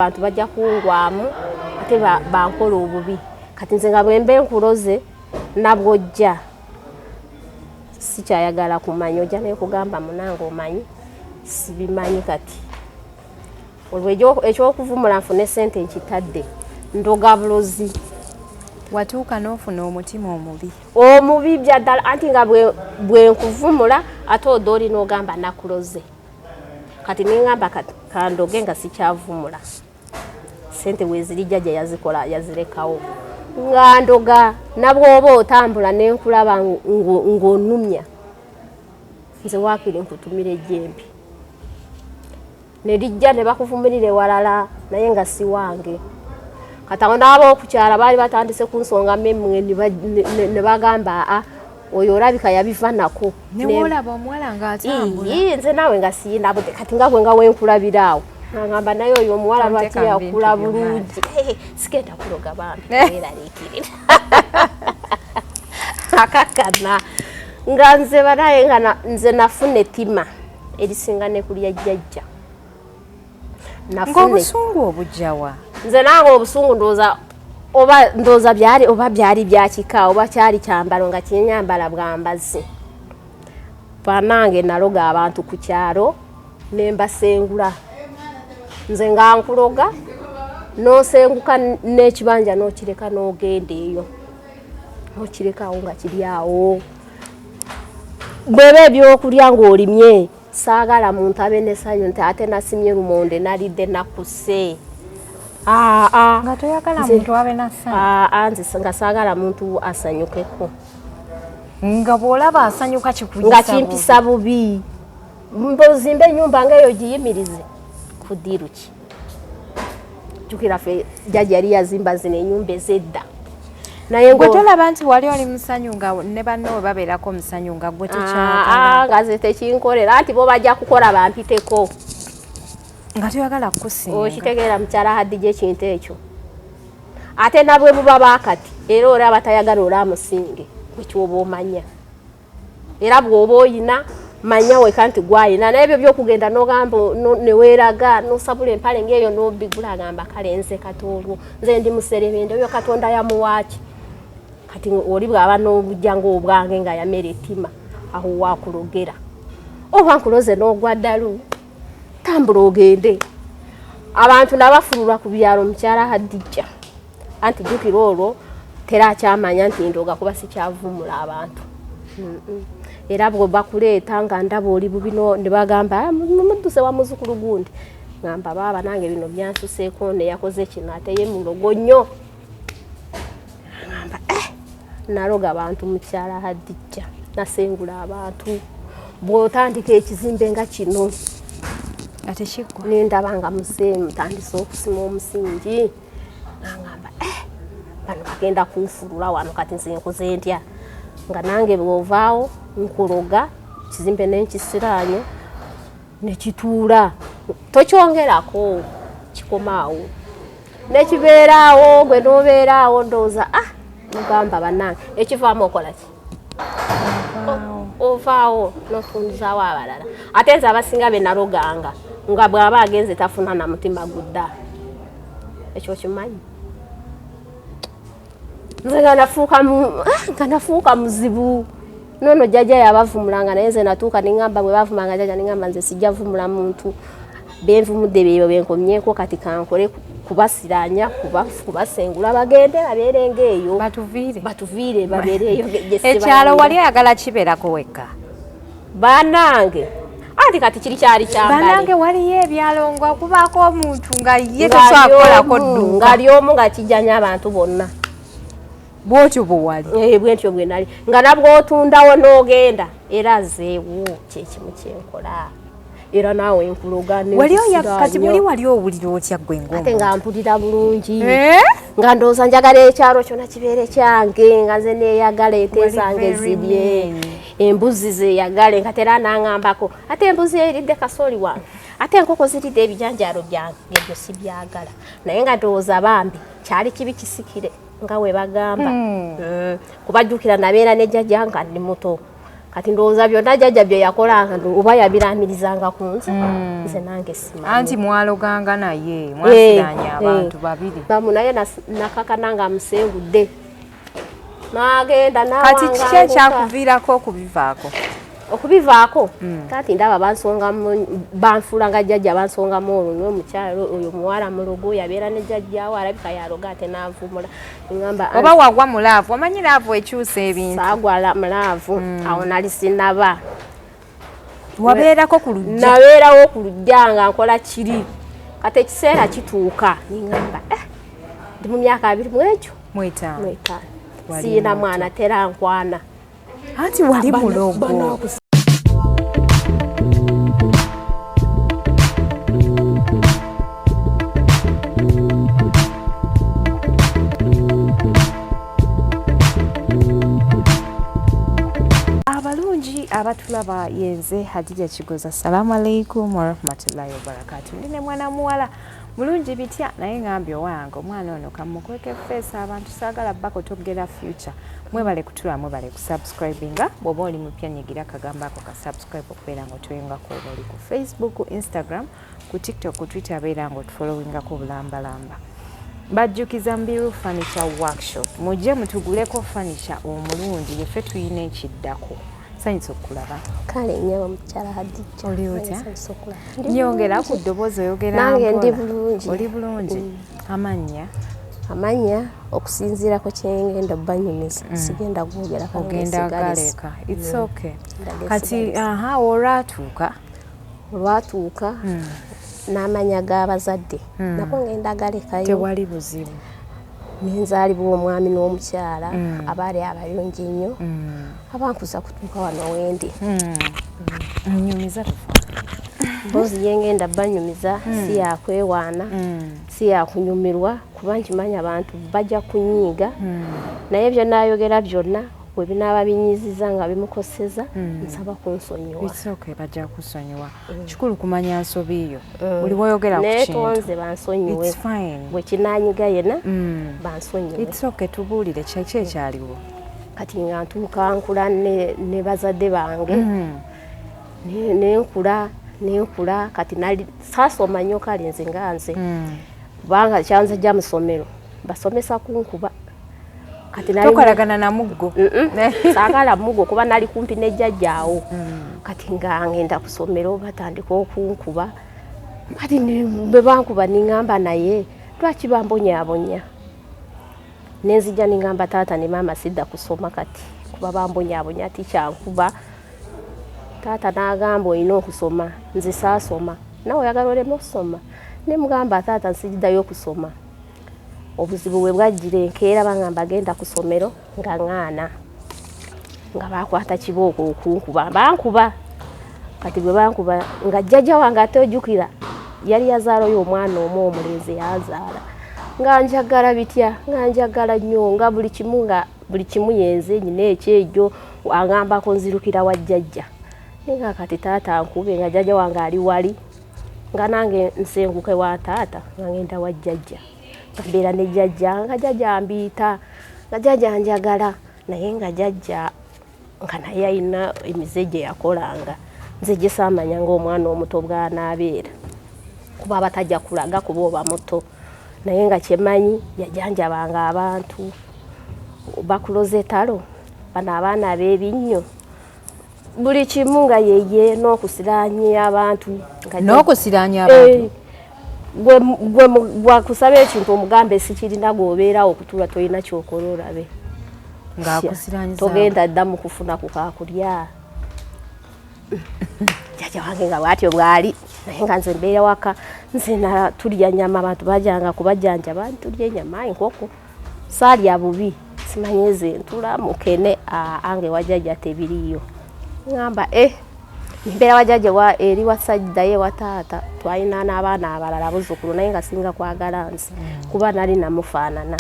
Abantu bajja kungwamu ate bankola obubi kati nze nga bwembe nkuloze nabwojja sikyayagala kumanya ojja naye kugamba munange omanyi sibimanyi kati olwo ekyokuvumula nfune ssente nkitadde ndoga bulozi watuuka n'ofuna omutima omubi byaddala anti nga bwe nkuvumula ate odooli n'ogamba nakuloze kati ningamba kandoge nga sikyavumula sente weziri jjajja yazikola yazirekawo nga ndoga nabwoba otambula nenkulaba ng'onumya nze waakiri nkutumira ejjembe ne lijja ne bakuvumulire walala naye nga si wange kati awo n'ab'okukyala baali batandise ku nsonga mmemmwe ne bagamba oyo olabika yabiva nako newolaba omuwala ng'atambula nze naawe nga siyina kati nga gwe nga wenkulabiraawo ngamba naye oyo omuwala lwaki yakula bulungi sigenda kuloga bambi eraliikirira akakana nga nze banaye nga nze nafuna ettima erisinga ne kulya jjajja ng'obusungu obujjawa nze nange obusungu ndooza byali byakika oba kyali kyambalo nga kyenyambala bwambazi banange naloga abantu ku kyalo ne mbasengula nze nga nkuloga n'osenguka n'ekibanja n'okireka n'ogenda eyo n'okirekawo nga kiri awo bweba ebyokulya ng'olimye saagala muntu abe n'essanyu nti ate nasimye lumonde nalidde nakuse nga toyagala muntu abe n'essanyu nze nga saagala muntu asanyukeko nga bw'olaba asanyuka nga kimpisa bubi mbozimbe ennyumba ngaeyo giyimirize kudiruki jukira fe jjajja yali yazimba zino ennyumba ez'edda naye gwe tolaba nti wali oli musanyu nga ne banno babeerako musanyu nga gwe tekyagala nga ze tekinkolera anti bo bajja kukola bampiteko nga toyagala kukusinga okitegeera mukyala Hadija ekintu ekyo ate nabwe buba baakati era oli abatayagala olaamusinge bwekyoba omanya era bw'oba oyina manya weka nti gwayina naye ebyo byokugenda n'ogamba neweeraga n'osabula empale ng'eyo n'obigula agamba kale nze kati olwo nze ndi muserebende oyo Katonda yamuwaaki kati oli bw'aba n'obujja ng'obwange nga yamera ettima aho waakulogera oba nkuloze n'ogwa ddalu tambula ogende abantu nabafulula ku byalo mukyala Hadija anti jjukira olwo terakyamanya nti ndoga kuba sikyavumula abantu era bwe bakuleeta nga ndaba oli bubi ne bagamba mumudduse wa muzukulu gundi ngamba baaba nange bino byansuseeko ne yakoze kino ate ye mulogo nnyo ngamba naloga abantu mukyala Hadija nasengula abantu bw'otandika ekizimbe nga kino ate kiggwa nendaba nga muzeemu tandise okusima omusingi ngamba bano bagenda kunfulula wano kati nze nkoze ntya nga nange bw'ovaawo nkuloga kizimbe n'enkisiraanyo nekituula tokyongerako kikomaawo nekibeeraawo gwe n'obeeraawo ndowooza mugamba bannange ekivaamu okola ki ovaawo n'otundizaawo abalala ate nze abasinga be naloganga nga bw'aba agenze tafuna na mutima gudda ekyo kimanyi nze nga nafuuka muzibu nono jjajja yabavumulanga naye nze natuuka ningamba bwe bavumanga jjajja ningamba nze sijja vumula muntu benvumudde byeyo benkomyeko kati kankole kubasiranya kubasengula bagende babeerenga eyo batuviire babeereeyo ekyalo wali ayagala kibeerako wekka banange anti kati kiri kyali kyambale banange waliyo ebyalo nga kubaako omuntu nga ye toswakolako dduka nga lyomu nga kijjanya abantu bonna bwotyo bwewali bwentyo bwe nali nga nabw'otundawo n'ogenda era zeewo kyekimu kyenkola era naawe nkuloga kati buli wali owulira otya gwe ng'omuntu ate nga mpulira bulungi nga ndowooza njagala ekyalo kyonna kibeere kyange nga nze neeyagala ente zange zirye embuzi zeeyagale nga tera naŋŋambako ate embuzi eridde kasooli wange ate enkoko ziridde ebijanjaalo byange ebyo sibyagala naye nga ndowooza bambi kyali kibi kisikire nga we bagamba kubajjukira nabeera ne jjajja nga ndi muto kati ndowooza byonna jjajja bye yakolanga oba yabiramirizanga ku nze nze nange simanyi anti mwaloganga naye mwasiranya abantu babiri bamu naye nakakana nga amusengudde n'agenda kati kiki ekyakuviirako okubivaako kati ndaba banfuula nga jjajja bansongamu olunwe omukyalo oyo muwala mulogo yabeera ne jjajjaawo alabika yaloga ate n'avumula ngamba oba wagwa mulaavu omanyi laavu ekyusa ebintu saagwa mulaavu awo nali sinaba wabeerako ku lujja nabeerawo ku lujja nga nkola kiri kati ekiseera kituuka ningamba ndi mu myaka 20 mwetaano siina mwana terankwana anti wali mulogo abalungi abatulaba yenze Hadija Kigoza assalamu alaikum warahmatullahi wabarakatuh ndine mwana muwala mulungi bitya naye ngambye owange omwana ono kamukweke face abantu saagala bako togera future mwebale kutula mwebale kusubscribinga bwoba oli mupya nyigira kagamba ako ka subscribe okubeera nga otuyingako oba oli ku Facebook, Instagram, ku TikTok, ku Twitter abeera nga otufollowingako bulambalamba bajjukiza Mbiru Furniture Workshop mujje mutuguleko furniture omulungi yeffe tuyina ekiddako sanyisa okulaba kale nyewe mukyala Hadija oli otya nyongera ku ddoboozi oyogera nange ndi bulungi oli bulungi amanya okusinziira ku kyengenda banyumiza sigenda gwogera ogenda galeka it's okay kati olwatuuka n'amanya g'abazadde nako ngenda galekayo tewali buzibu nenzaalibwa omwami n'omukyala abaali abayonji nnyo abankuza kutuuka wano wendi nyumiza mbozi yengenda banyumiza si yakwewaana si yakunyumirwa kuba nkimanyi abantu bajja kunyiiga naye byonnayogera byonna bwe binaaba binyiziza nga bimukoseza nsaba kunsonyiwa bajja kusonyiwa kikulu kumanya nsobi yo buli woyogera ku kintu neetonze bansonyiwe bwe kinanyiga yena bansonyiwe tubuulire kyeki ekyaliwo kati nga ntuuka nkula ne bazadde bange nenkula kati saasoma nnyo kale nze nga nze kubanga kyanzijja mu ssomero basomesa kunkuba tokolagana na muggo saagala muggo kuba nali kumpi ne jjajjaawo kati nga ngenda ku ssomero batandika okunkuba kati bwe bankuba niŋŋamba naye lwaki bambonyaabonya nenzijja niŋŋamba taata ne maama sidda kusoma kati kuba bambonyaabonya tikyankuba taata n'agamba olina okusoma nze saasoma nawe oyagala oleme okusoma ne mugamba taata nsiddayo okusoma obuzibu bwe bwajjira enkeera bangamba genda ku ssomero nga ŋŋaana nga bakwata kibooko okunkuba bankuba kati bwe bankuba nga jjajja wange ate ojjukira yali yazaalayo omwana omu omulenzi yazaala nga njagala bitya nga njagala nnyo nga buli kimu yenze nyina ekyejjo angambako nzirukira wa jjajja nga kati taata nkube nga jjajja wange ali wali nga nange nsenguke wa taata nga ngenda wa jjajja mbeera ne jjajja nga jjajja mbiita nga jjajja njagala naye nga jjajja nga naye alina emize gye yakolanga nze gye saamanya ng'omwana omuto bw'anaabeera kuba abatajja kulaga kuba oba muto naye nga kyemanyi yajanjabanga abantu bakuloza etalo bano abaana ab'ebinnyo buli kimu nga yeye n'okusiraanya abantu gwakusaba ekintu omugambe sikirina gwobeerawo okutula tolina kyokola olabe togenda dda mu kufuna ku kakulya jjajja wange nga bwatyo bwali naye nga nze mbeera waka nze tulya nyama abantu bajanga kubajjanjaba tulya enyama enkoko saalya bubi simanyi ze ntula mukene ange wajjajja tebiriyo ngamba mbeera wajjajja eri wasajja ye wa taata twalina n'abaana abalala buzzukulu naye nga singa kwagala nze kuba nali namufaanana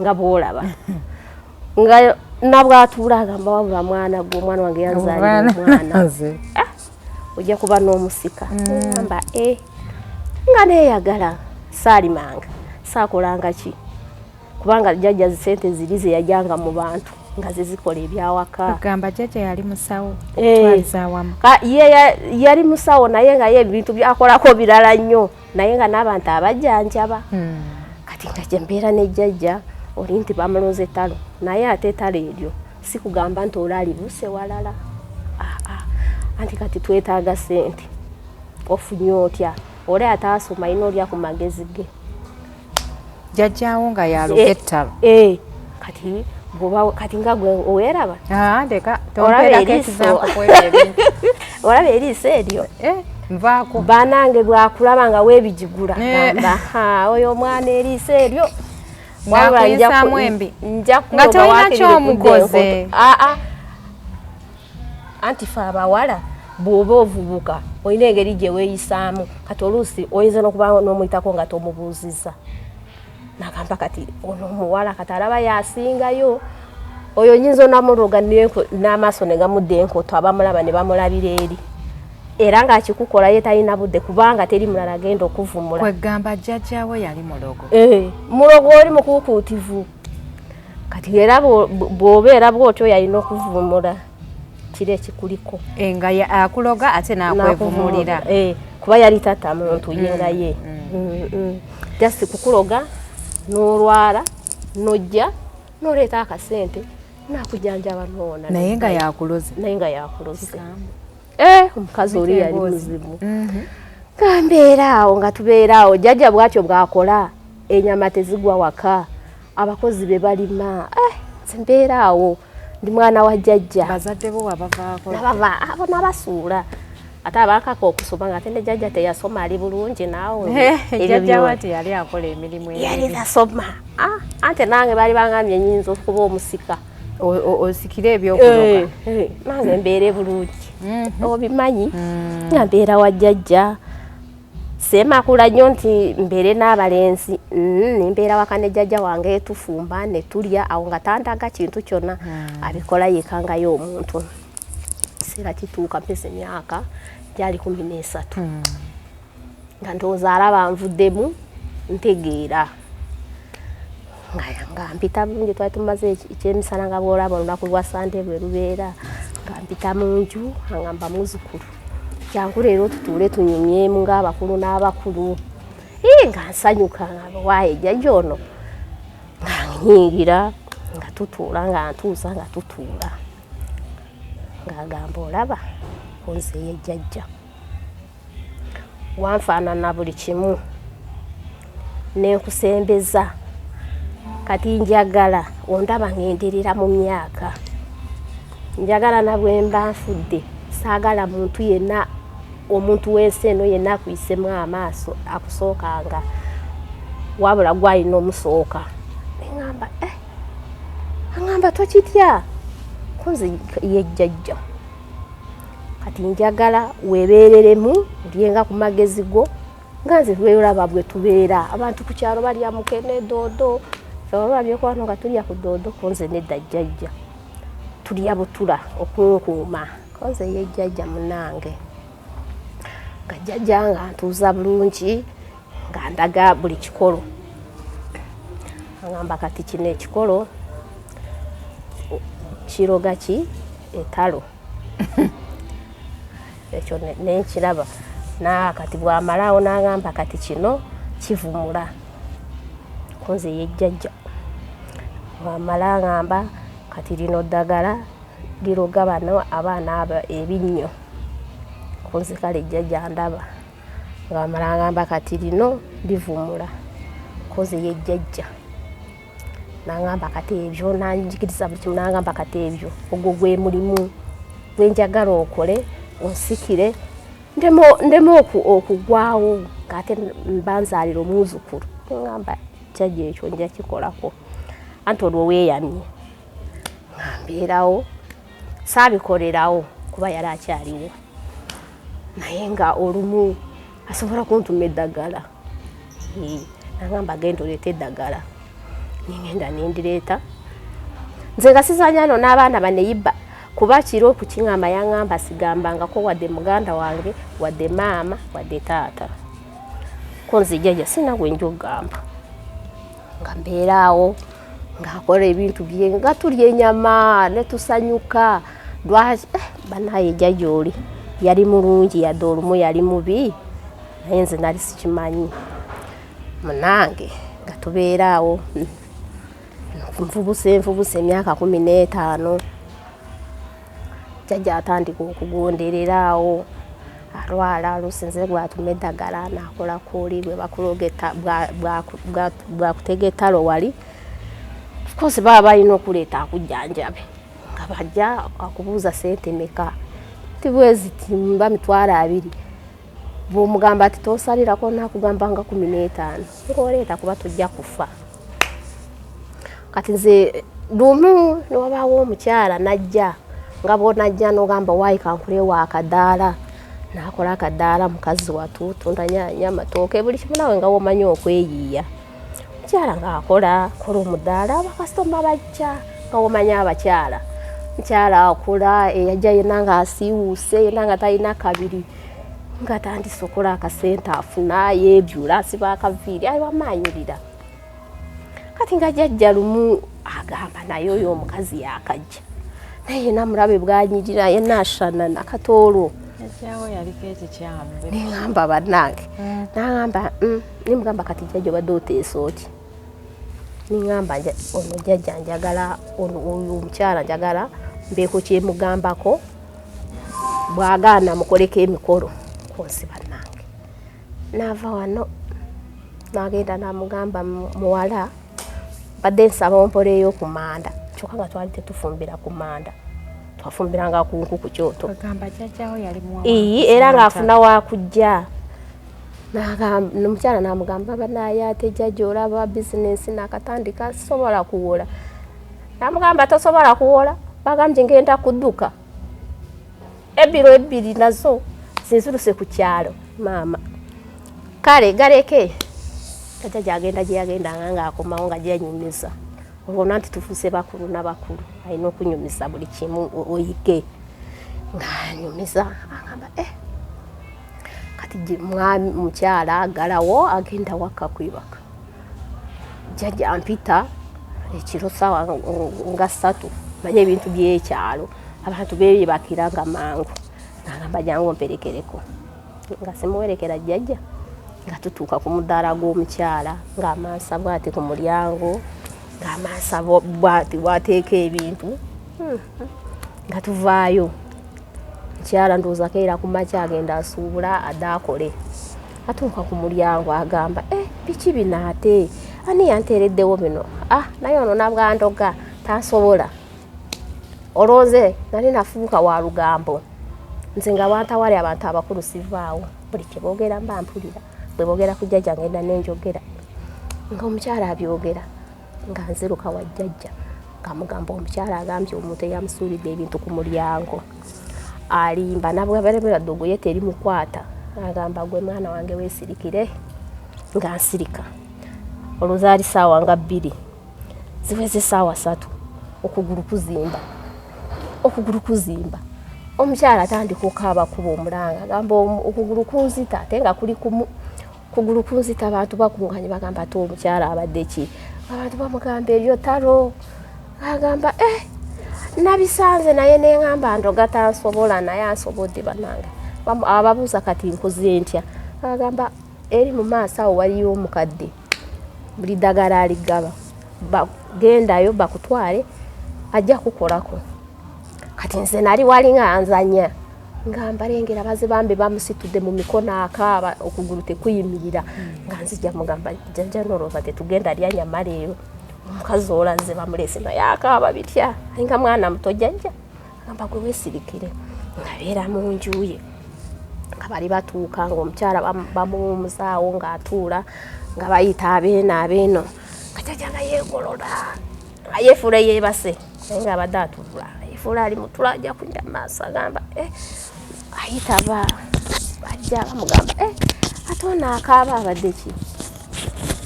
nga bwolaba nga nabwatuula agamba wabula mwana gwe omwana wange yanzaalira omwana ojja kuba n'omusika ngamba nga neeyagala saalimanga saakolanga ki kubanga jjajja sente ziri ze yajanga mu bantu nga zizikola ebyawaka. Kugamba jjajja yali musawo twaliza wamu. Yali musawo naye nga ye ebintu byakolako birala nnyo naye nga n'abantu abajjanjaba. Kati nga gye mbeera ne jjajja oli nti bamuloza ettalo naye ate ettalo eryo si kugamba nti oli alibuse walala. Anti kati twetaaga ssente ofunye otya oli ataasoma alina olya ku magezi ge. Jjajjaawo nga yaluga ettalo. Kati kati nga gwe oweraba ndeka tompeerako ekizampo kwebyo ebintu. Olaba eriiso eryo nvaako banange bwakulaba nga weebijigula gamba oyo omwana eriiso eryo mwakuyisaamu embi nga tolina kyomukoze. Anti fe abawala bw'oba ovubuka olina engeri gye weeyisaamu kati oluusi oyinza n'okuba n'omuyitako nga tomubuuziza. Nagamba kati ono omuwala kati alaba yasingayo oyo nyinza onamuloga n'amaaso ne gamudda enkoto abamulaba ne bamulabira eri era ng'akikukola ye talina budde kubanga teri mulala agenda okuvumula. Kwegamba jjajjaawe yali mulogo. Mulogo oli mukuukuutivu kati era bw'obeera bw'otyo yalina okuvumula kiri ekikuliko. Nga akuloga ate n'akwevumulira. Kuba yali tatta muntu yenga ye. Just kukuloga n'olwala n'ojja n'oleeta akasente n'akujanjaba n'ona. Naye nga yakuloze. Omukazi oli yali muzibu. Kambeera awo nga tubeera awo jjajja bw'atyo bw'akola ennyama tezigwa waka abakozi be balima. Mbeera awo ndi mwana wa jjajja. Bazadde bo abavaako abo n'abasuula ate abakaka okusoma nga tende jjajja teyasoma ali bulungi naawe. Jjajja wati yali akola emirimu yali tasoma. Ante nange bali bangambye nyinza okuba omusika osikire ebyokuloga. Nange mbeere bulungi obimanyi nga mbeera wa jjajja seemakula nnyo nti mbeere n'abalenzi nembeera waka ne jjajja wange tufumba ne tulya awo nga tandaga kintu kyonna abikola yekangayo omuntu. Kiseera kituuka mpeza emyaka gyali 13 nga ndowooza alaba nvuddemu ntegeera nga mpita bulungi twali tumaze ekyemisana nga bw'olaba olunaku lwa Sande lwe lubeera nga mpita mu nju angamba muzzukulu jangu leero tutuule tunyumyemu ng'abakulu n'abakulu nga nsanyuka waaye jjajja ono nga nyingira nga tutuula nga ntuusa nga tutuula ng'agamba olaba nze ye jjajja wanfaanana buli kimu n'enkusembeza kati njagala ondaba ngenderera mu myaka njagala nabwe mba nfudde saagala muntu yenna omuntu w'ensi eno yenna akuyisemu amaaso akusookanga wabula gwalina omusooka. Angamba tokitya kunze ye jjajja kati njagala weebeereremu olyenga ku magezi go nga nze weeraba bwe tubeera abantu ku kyalo balya mukene doodo olwabyo kwano nga tulya ku doodo kunze nedda jjajja tulya butula okunkuuma kunze ye jjajja munange nga jjajja nga ntuuza bulungi nga ndaga buli kikolo angamba kati kino ekikolo kiroga ki etalo ekyo nenkiraba kati bw'amalaawo n'agamba kati kino kivumula kunze ye jjajja bw'amala agamba kati lino ddagala liroga bano abaana ebinnyo kunze kale jjajja ndaba bw'amala agamba kati lino livumula kunze ye jjajja n'agamba kati ebyo nanjigiriza buli kimu n'agamba kati ebyo ogwo gwe mulimu gwenjagala okole onsikire ndemu okugwawo ng'ate mbanzaalira omwuzukulu ngamba jjajja ekyo nja kikolako anti olwo weeyamye nga mbeerawo saabikolerawo kuba yali akyaliwo naye nga olumu asobola kuntuma eddagala nagamba genda oleeta eddagala ningenda nendireeta nze nga sizanyano n'abaana baneyibba kuba kiro okukiŋŋamba yaŋŋamba sigambangako wadde muganda wange wadde maama wadde taata ko nze jjajja sina gwe njogamba nga mbeeraawo ngakora ebintu bye nga tulya enyama ne tusanyuka banaye jajoli yali mulungi yadde olumu yali mubi naye nze nali sikimanyi munange nga tubeeraawo nvubuse emyaka 15 jajja atandika okugondereraawo alwala alusinze gwatuma eddagala nakola kooli gwe bakulogeta bwakutegetalo wali kosi baba balina okuleeta akujjanjabe nga bajja akubuuza sente meka tibwezi timba mitwalo 2 bw'omugamba ati tosalirako nakugamba nga 15 ngoleeta kuba tujja kufa kati nze lumu niwabaawo omukyala najja nga bwonajja n'ogamba waayi kankuleewo akadaala nakola akadaala mukazi watu tunda nyanya matooke buli kimu nawe nga womanyi okweyiiya mukyala ngaakola kola omudaala abakasitoma bajja nga womanyi abakyala mukyala akola eyajja yenna nga asiiwuuse yenna nga talina kabiri nga tandise okola akasente afuna yeebyula asiba akaviiri ayi wamaanyirira kati nga jjajja lumu agamba naye oyo omukazi yakajja naye namulabe bwanyirira yenna ashanana katoolo Jajjawo yaliko ekikyamu nengamba bannange nagamba nimugamba kati jjajja obadde oteesa oti ningamba ono jjajja njagala oyo omukyala njagala mbeeko kyemugambako bwagaana mukoleko emikolo konsi bannange naava wano nagenda namugamba muwala badde nsaba ompoleeyo ku manda kyokka nga twali tetufumbira ku manda twafumbiranga ku nku ku kyoto era ngaafuna wakujja nomukyala namugamba banaye ate jjajja olaba bizinensi nakatandika sobola kuwola namugamba tosobola kuwola bagambye ngenda kudduka ebiro 2 nazo zinziruse ku kyalo maama kale galeke jjajja agenda gye yagenda nga akomawo nga gyanyumiza olwona nti tufuse bakulu n'abakulu alina okunyumiza buli kimu oyige ng'anyumiza agamba kati mwami mukyala agalawo agenda waka kwibaka jjajja ampita ekiro sawa nga 3 manye ebintu by'ekyalo abantu beebakira nga mangu nagamba jangu omperekereko nga simuwerekera jjajja nga tutuuka ku mudaala gw'omukyala ng'amansa bw'ati ku mulyango ng'amansa bw'ati bwateeka ebintu nga tuvaayo mukyala ndowooza keera ku makya agenda asuubula addaakole atuuka ku mulyango agamba biki bino ate ani yanteereddewo bino naye ono nabwandoga tansobola olooze nali nafuuka wa lugambo nze nga wantawali abantu abakulu sivaawo buli kye boogera mba mpulira bwe boogera ku jjajja ngenda nenjogera ng'omukyala abyogera nga nziruka wa jjajja ngamugamba omukyala agambye omuntu eyamusuulidde ebintu ku mulyango alimba nabwabalemera ddogo ye teri mukwata agamba gwe mwana wange weesirikire nga nsirika oluzaali saawa nga 2 ziweze saawa 3 okugulu kuzimba omukyala atandika okukaaba kuba omulanga agamba okugulu kunzita ate nga kuli kugulu kunzita abantu bakunganye bagamba ate omukyala abadde ki abantu bamugamba ebyotalo agamba nabisanze naye nengamba ndoga tansobola naye ansobodde bannange ababuuza kati nkoze ntya agamba eri mu maaso awo waliyo omukadde buli ddagala aligaba bagendayo bakutwale ajja kukolako kati nze nali wali nga nzanya ngamba lengera bazibambe bamusitudde mu mikono akaaba okugulu tekuyimirira nga nzija mugamba jjajja nolova tetugenda lya nyama leero omukazi olaze bamulese naye akaaba bitya nga mwana muto jjajja agamba gwe weesirikire ngabeera mu nju ye nga bali batuuka ng'omukyala bamuwumuzaawo ng'atuula nga bayita abeeno nga jjajja nga yeegolola nga yeefuula yeebase naye nga abadde atuula yeefuula ali mutula ajja kunyira maaso agamba ayita bajja bamugamba ate ono akaaba abadde ki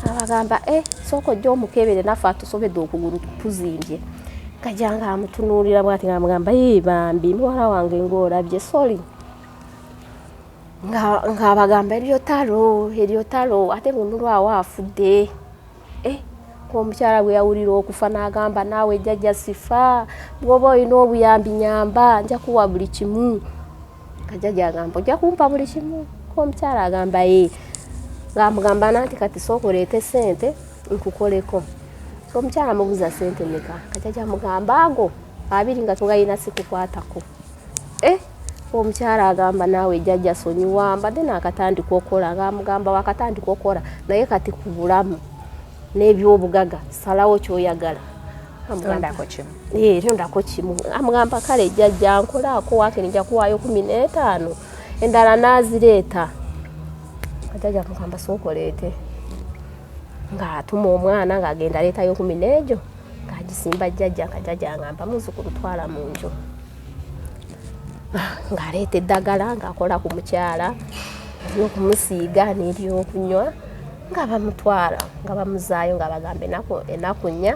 abagamba sooka ojja omukebere naffe atusobedde okugulu tuzimbye kajja nga amutunuulira bw'ati nga amugamba bambi muwala wange ng'olabye soli ng'abagamba eryotalo ate ngunulwawo afudde omukyala bwe yawulira okufa n'agamba naawe jjajja sifa bw'oba olina obuyambi nyamba nja kuwa buli kimu kajjajja agamba ojja kumpa buli kimu omukyala agamba ng'amugamba nanti kati sooka oleete ssente nkukoleko omukyala amubuuza ssente meka kajjajja amugamba ago 2 nga togayina sikukwatako omukyala agamba naawe jjajja sonyiwa mbadde naakatandika okola ng'amugamba wakatandika okola naye kati ku bulamu n'ebyobugaga salawo kyoyagala tondako kimu amugamba kale jjajja nkolaako wake nija kuwaayo 15 endala n'azireeta kajjajja amugamba sookoleete ng'atuma omwana ng'agenda aleetayo 10 egyo ng'agisimba jjajja kajjajja agamba muzzukulu twala mu nju ng'aleeta eddagala ng'akola ku mukyala n'okumusiiga n'eryokunywa nga bamutwala nga bamuzaayo nga bagamba ennaku 4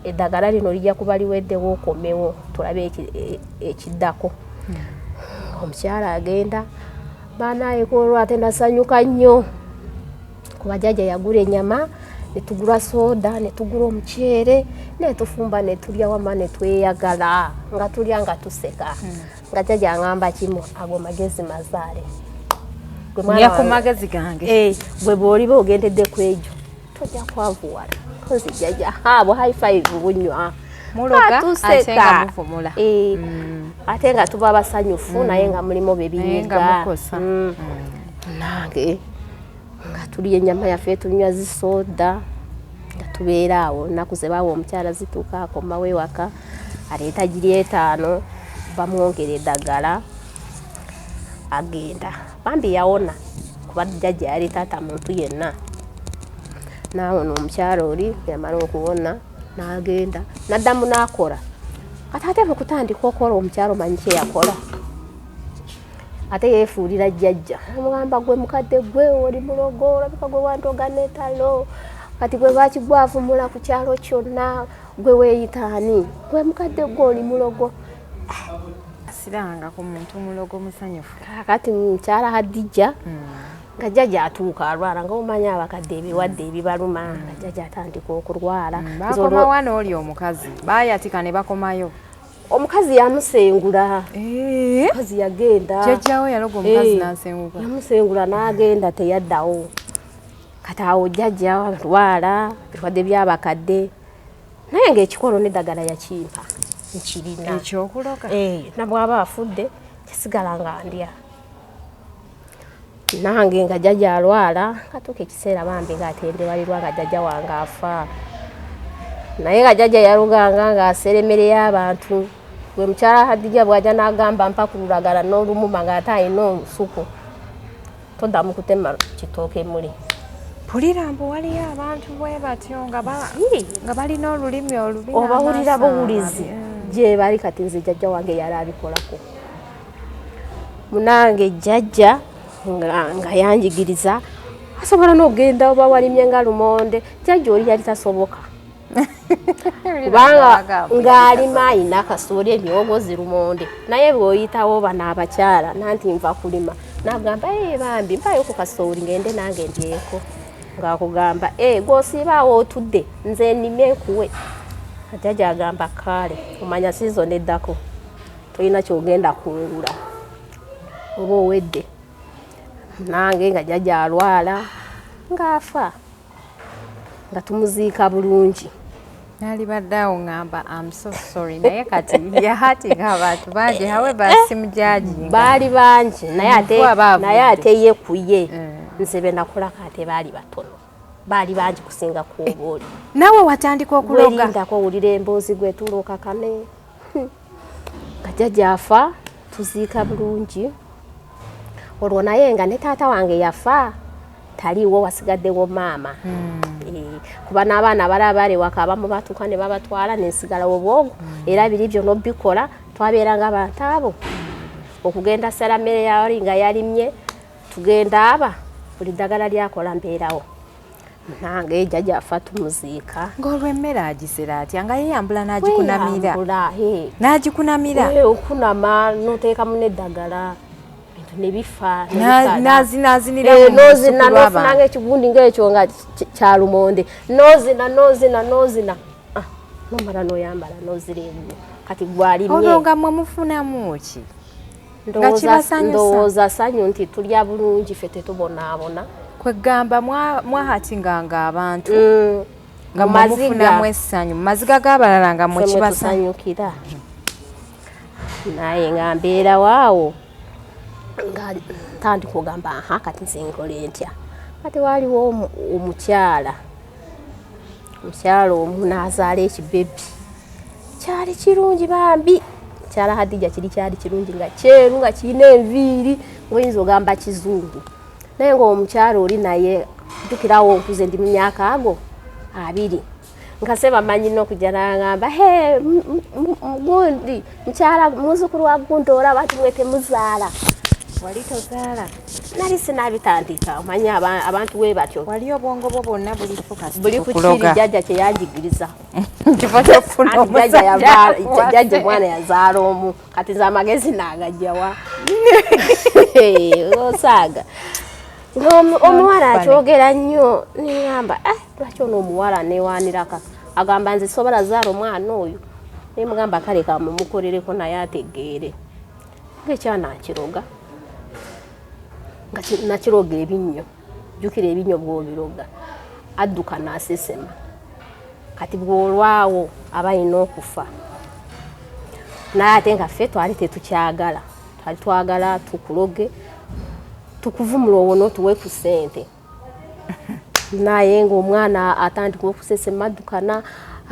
eddagala lino lijja kuba liweddewo okomewo tulabe ekiddako omukyala agenda baanaayeko olwate nasanyuka nnyo kuba jjajja yagula ennyama netugula soda netugula omuceere netufumba netulya wama netweyagala nga tulya nga tuseka nga jjajja aŋŋamba kimu ago magezi mazaale yakumagezi gange gwe bw'oliba ogendedde ku egyo tojja kwavuwala kozi jjajja abo high five bunywa muloga ate nga muvumula ate nga tuba basanyufu naye nga mulimu bebinyiga nange nga tulya ennyama yaffe tunywa zisoda nga tubeera awo nnaku ze baawa omukyala zituuka akomawo ewaka aleeta giri 5 bamwongera eddagala agenda bambi yawona kuba jjajja yali taata muntu yenna naawona omukyala oli yamala okuwona n'agenda n'addamu n'akola kati ate mu kutandika okola omukyala omanyi kye yakola ate yeefuulira jjajja amugamba gwe mukadde gwe oli mulogo olabika gwe wantoga n'etalo kati gwe bakigwavumula ku kyalo kyonna gwe weeyitaani gwe mukadde gwe oli mulogo siranga ku muntu mulogo musanyufu kati mukyala Hadija nga jjajja atuuka alwala nga omanyi abakadde ebiwadde ebibaluma nga jjajja atandika okulwala bakomawa n'oli omukazi baayatika ne bakomayo omukazi yamusengula omukazi yagenda jjajjawe yaloga omukazi n'asenguka yamusengula n'agenda teyaddawo kati awo jjajja alwala ebiwadde by'abakadde naye ng'ekikolo n'eddagala yakimpa nkirina ekyokuloga nabw'aba afudde kisigala nga ndya nange nga jjajja alwala katuuka ekiseera bambi ng'atendebalirwa nga jjajja wange afa naye nga jjajja yaluganga ng'aseremereyo abantu gwe mukyala Hadija bw'ajja n'agamba mpa ku lulagala n'olumuma ng'ate alina olusuku toddamu kutema kitooke muli mpulira mbu waliyo abantu bwe batyo nga balina olulimi olubi obawulira buwulizi gye bali kati nze jjajja wange yali abikolako munange jjajja nga yanjigiriza asobola n'okugenda oba walimye nga lumonde jjajja oli yali tasoboka kubanga ng'alima ayina kasooli emyogozi lumonde naye bw'oyitawo bano abakyala nanti nva kulima n'agamba bambi mpayo ku kasooli ngende nange ndyeko ng'akugamba gw'osiibaawo otudde nze nnime nkuwe jjajja agamba kale omanya siizo neddako tolina kyogenda kungula oba owedde nange nga jjajja alwala ng'afa nga tumuziika bulungi nali baddeawo ngamba I'm so sorry naye kati yahatinga abantu bangi however simujajinga baali bangi naye ate ye kuye nze be nakolako ate baali batono baali bangi kusinga kuobaoli nawe watandika okuloga welindako owulira emboozi gwe tulokakane nga jjajja afa tuziika bulungi olwo naye nga ne taata wange yafa taliiwo wasigaddewo maama kuba n'abaana bali abaali waka abamu batuuka ne babatwala nensigalawo bwogo era biri byo n'obikola twabeeranga abantu abo okugenda sala mmere yali nga yalimye tugenda aba buli ddagala lyakola mbeerawo nange jjajja afa tumuziika ng'olw'emmere agisera atya nga yeyambula n'agikunamira n'agikunamira okunama n'oteekamu n'eddagala bintu nebifa nazinira nozina nofuna ng'ekigundi ng'ekyo nga kya lumonde nozina nomala noyambala nozireebyo kati gwalimye olonga mwe mufunamu ki ndowooza sanyu nti tulya bulungi ffe tetubonaabona kwegamba mwahatinganga abantu nga mufunamu essanyu maziga g'abalala nga mwekibatusanyukira naye nga mbeera waawo nga tandika ogamba kati nze nkole ntya kati waaliwo omukyala omu n'azaala ekibebi kyali kirungi bambi kyala Hadija kyali kirungi nga kyeru nga kirina enviiri oyinza ogamba kizungu naye ng'omukyala oli naye jjukirawo nkuze ndi mu myaka ago 2 nkaseba manyi n'okujja n'agamba gundi mukyala muzzukulu wa gundi olaba nti mwe temuzaala wali tozaala nali sinabitandika omanyi abantu we batyo wali obwongo bwo bwonna buli ku kiri jjajja kye yanjigiriza kifo kyofuna jjajja mwana yazaala omu kati nze amagezi naagajjawa osaaga omuwala akyogera nnyo ningamba lwaki ono omuwala newaniraka agamba nze sobola zaala omwana oyo nemugamba kale kamumukolereko naye ategeere ng'ekyana akiroga nga nakiroga ebinnyo jjukira ebinnyo bw'obiroga adduka n'asesema kati bw'olwawo aba alina okufa naye ate nga ffe twali tetukyagala twali twagala tukuloge tukuvumula obwo n'otuwe ku ssente naye ng'omwana atandika okusesema addukana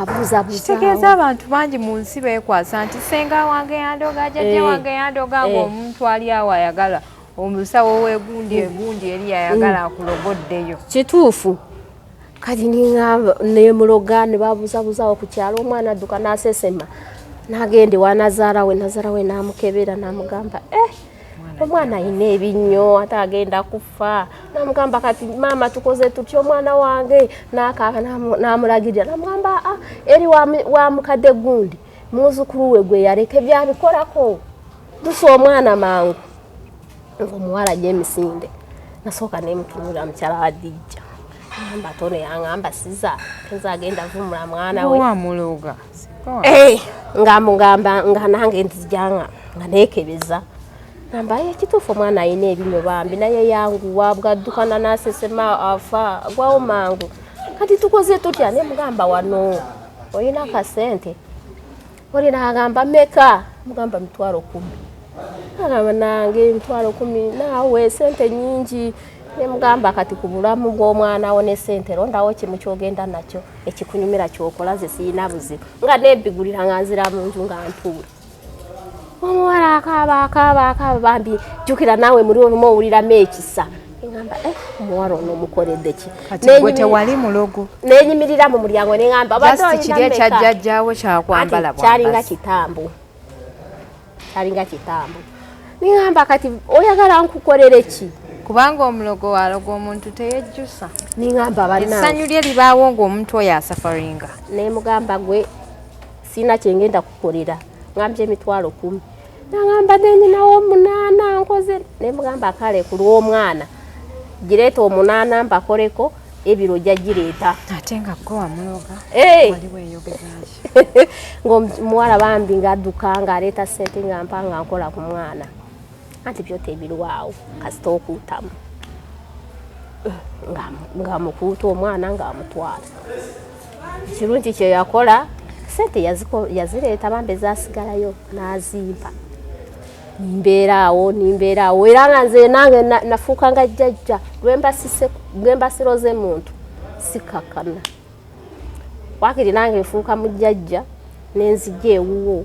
abuuzabuuza kitegeeza abantu bangi mu nsi beekwasa nti senga wange yandoga jjajja wange yandoga ng'omuntu ali awo ayagala omusawo w'egundi egundi eri yayagala akulogoddeyo kituufu kati nemuloga ne babuuzabuuzawo ku kyalo omwana adduka n'asesema n'agende wa nazaala we n'amukebera n'amugamba omwana alina ebinnyo ate agenda kufa n'amugamba kati maama tukoze tutya omwana wange n'akaaba n'amulagirira n'amugamba eri wa mukadde gundi muzzukulu we gwe yaleka ebyabikolako dusa omwana mangu ng'omuwala gy'emisinde nasooka nemutunulira mukyala Hadija amba tono yaŋŋamba siza kenza agenda vumula mwana we wamuloga ng'amugamba nga nange nzijanga nga neekebeza ngamba ekituufu omwana alina ebinnyo bambi naye yanguwa bwaddukana n'asesema afa gwawo mangu kati tukoze tutya nemugamba wano olina akasente olina agamba meka mugamba 10,000 agamba nange 10,000 naawe sente nyingi nemugamba kati ku bulamu bw'omwana wo ne sente londawo kimu kyogenda nakyo ekikunyumira kyokola ze siyina buzibu nga nebigulira nga nzira mu nju nga ntuula omuwala akaaba bambi jjukira naawe muri olumu owuliramu ekisa ngamba omuwala ono omukoledde ki kati gwe tewali mulogo nenyimirira mu mulyango neŋŋamba kiri ekyajjajjaawo kyakwambala kyalinga kitambo neŋŋamba kati oyagala nkukolere ki kubanga omulogo waloga omuntu teyejjusa neŋŋamba bannange essanyu lye libaawo ng'omuntu oyo asafaringa nemugamba gwe sina kyengenda kukolera ngambye 10,000 nangamba nenyinawo 8 nkoze nemugamba kale ku lw'omwana gireeta 8 mbakoleko ebiro jjagireeta ate nga ko wamuloga wali weeyogezaki ng'omuwala bambi ng'adduka ng'aleeta ssente nga mpa nga nkola ku mwana anti byo tebirwawo kasita okuutamu ng'amukuuta omwana ng'amutwala ekirungi kye yakola sente yazireeta bambi ezasigalayo n'azimpa nimbeeraawo era nga nze nange nafuuka nga jjajja lwembasiroze muntu sikakana wakiri nange nfuuka mu jjajja nenzijja ewuwo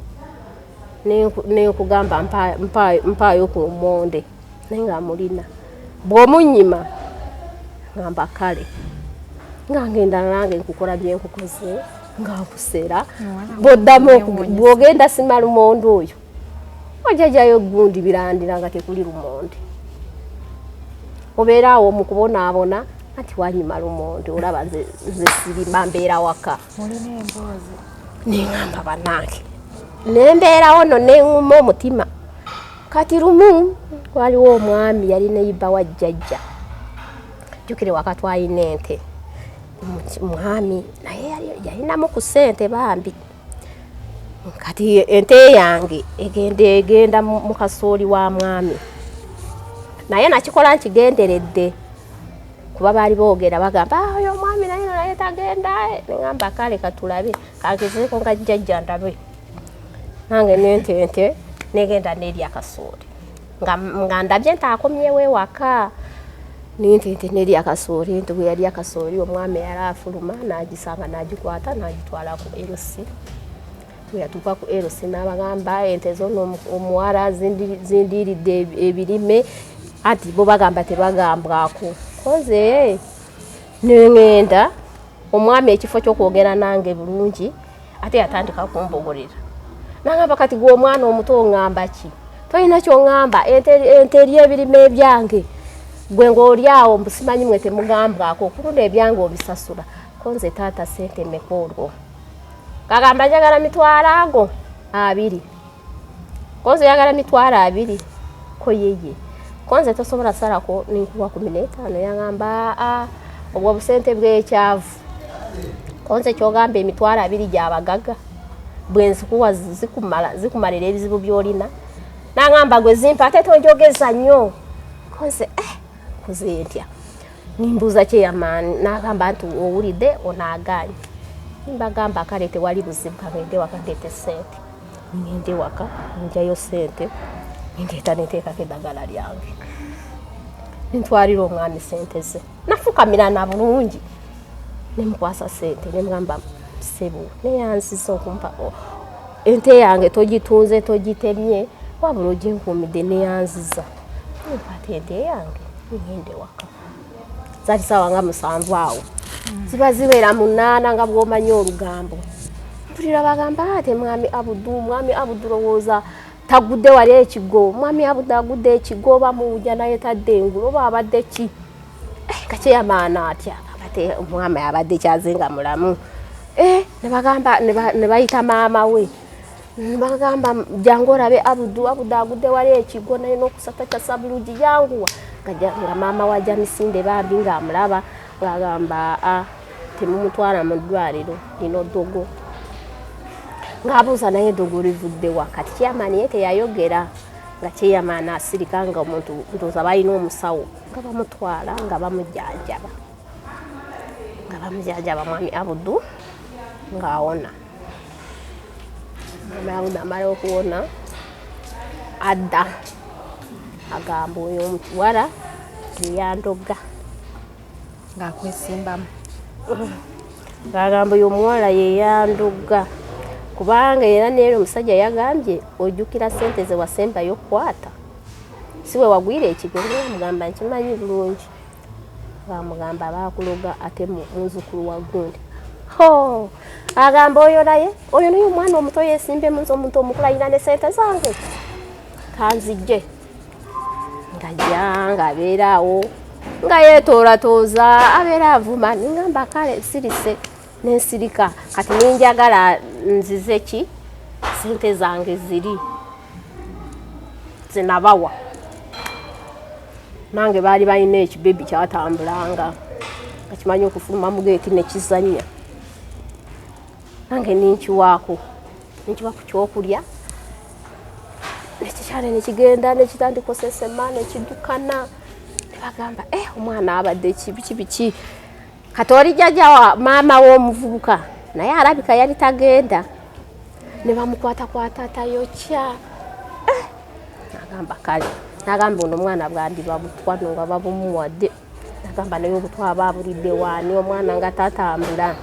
nenkugamba mpaayo ku lumonde naye nga mulina bw'omunyima ngamba kale nga ngenda nange nkukola byenkukoze nga nkuseera bw'oddamu bw'ogenda sima lumonde oyo ojjajayo gundi birandira nga tekuli lumonde obeeraawo mu kubonaabona ati wanyima lumonde olaba nze sirimba mbeera waka olina emboozi neŋŋamba bannange nembeerawo no neŋŋuma omutima kati lumu waliwo omwami yali ne yiba wa jjajja jukire wakatwayina ente mwami naye yalinamu ku ssente bambi kati ente yange egenda mu kasooli wa mwami naye nakikola nkigenderedde kuba baali boogera bagamba oyo omwami naye tagenda neŋŋamba kale katulabe kagezeeko nga jjajja ndabe nange nente negenda n'erya kasooli nga ndabye ntaakomyewo ewaka nente n'erya kasooli nti bwe yalya kasooli omwami yali afuluma n'agisanga n'agikwata n'agitwala ku erosi bwe yatuuka ku erosi n'abagamba ente zono omuwala zindiiridde ebirime anti bo bagamba tebagambwako koze neŋŋenda omwami ekifo ky'okwogera nange bulungi ate yatandika kumbogolera nangamba kati gwe omwana omuto oŋŋamba ki tolina ky'oŋŋamba ente eri ebirime ebyange gwe ng'oli awo mbusimanyi mwe temugambwako okulunda ebyange obisasula konze taata sente mmeka olwo kagamba njagala mitwalo ago 2 konze yagala mitwalo 2 ko yeye konze tosobola salako ninkuwa 15 yangamba obwo busente bw'ekyavu konze kyogamba emitwalo 2 gy'abagaga bwenzikuwa zikumalira ebizibu by'olina nangamba gwe zimpa ate tonjogeza nnyo konze kuze ntya nimbuuza kyeyamaani nagamba nti owulidde onaaganye nimbagamba kale tewali buzibu kagende waka ndeete sente ngende waka njayo sente ndeeta neteekako eddagala lyange nintwalira omwami sente ze nafukamira na bulungi nemukwasa sente nemugamba sebo neyanziza okumpa ente yange togitunze togitemye wabula oginkuumidde neyanziza nimpata ente yange ngende waka zali sawa nga 7 awo ziba ziwera 8 nga bw'omanyi olugambo mpulira bagamba ate mwami Abudu lowooza tagudde wali ekigo mwami Abudu agudde ekigo oba muwujja naye tadde engulu oba abadde ki kakyeyamaana atya ate omwami abadde kyazenga mulamu ne bayita maama we bagamba jangu olabe Abudu agudde wali ekigo naye n'okusatakasa bulungi janguwa nga maama wajja Misinde bambi ng'amulaba ng'agamba temumutwala mu ddwaliro lino ddogo ng'abuuza naye ddogo livudde wa kati kyeyamaani ye teyayogera nga kyeyamaani asirika nga omuntu ndowooza balina omusawo nga bamutwala nga bamujjanjaba mwami Abudu ng'awona mwami Abudu amala okuwona adda agamba oyo omuwala yeyandoga ng'akwesimbamu ng'agamba oyo omuwala yeyandoga kubanga era neero omusajja yagambye ojjukira sente ze wasembayo okukwata si we wagwira ekigo ng'amugamba nkimanyi bulungi ng'amugamba baakuloga ate munzukulu wa gundi agamba oyo naye omwana omuto yesimbe munsi omuntu omukulu alina ne sente zange kanzijje ngajja ng'abeeraawo nga yeetoolatoza abeera avuma ningamba kale sirise nensirika kati ninjagala nzize ki sente zange ziri zenabawa nange baali balina ekibebi kyatambulanga nga kimanyi okufuluma mu geeti nekizannya nange ninkiwa ku kyokulya nekikyale nekigenda nekitandika osesema nekidukana nebagamba omwana abadde biki kati oli jjajja wa maama w'omuvubuka naye alabika yali tagenda ne bamukwatakwata tayokya nagamba kale nagamba ono omwana bwandiba butwano nga babumuwadde nagamba naye obutwa babulidde waani omwana nga tatambula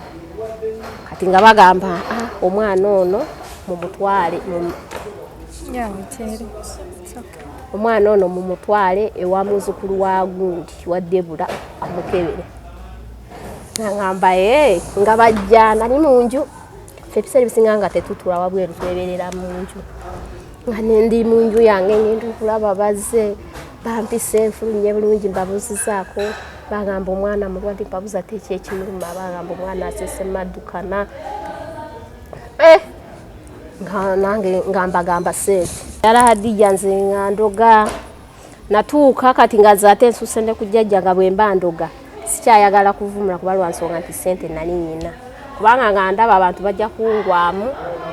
kati nga bagamba omwana ono mumutwale omwana ono mumutwale ewa muzukulu wa gundi wa Debula amukebere nagamba nga bajja nali munju ebiseera ebisinga nga tetutula wabweru tweberera munju nga nendi munju yange ngenda okulaba bazze bampisa enfulumye bulungi mbabuuzizaako bagamba omwana mulwadde mbabuuza teki ekimuluma bagamba omwana asese maddukana nange nga mbagamba sente yala Hadija nze nga ndoga natuuka kati ngaza ate nsuse ne kujjajja nga bwe mbandoga sikyayagala kuvumula kuba lwa nsonga nti ssente nali nyina kubanga nga ndaba abantu bajja kungwamu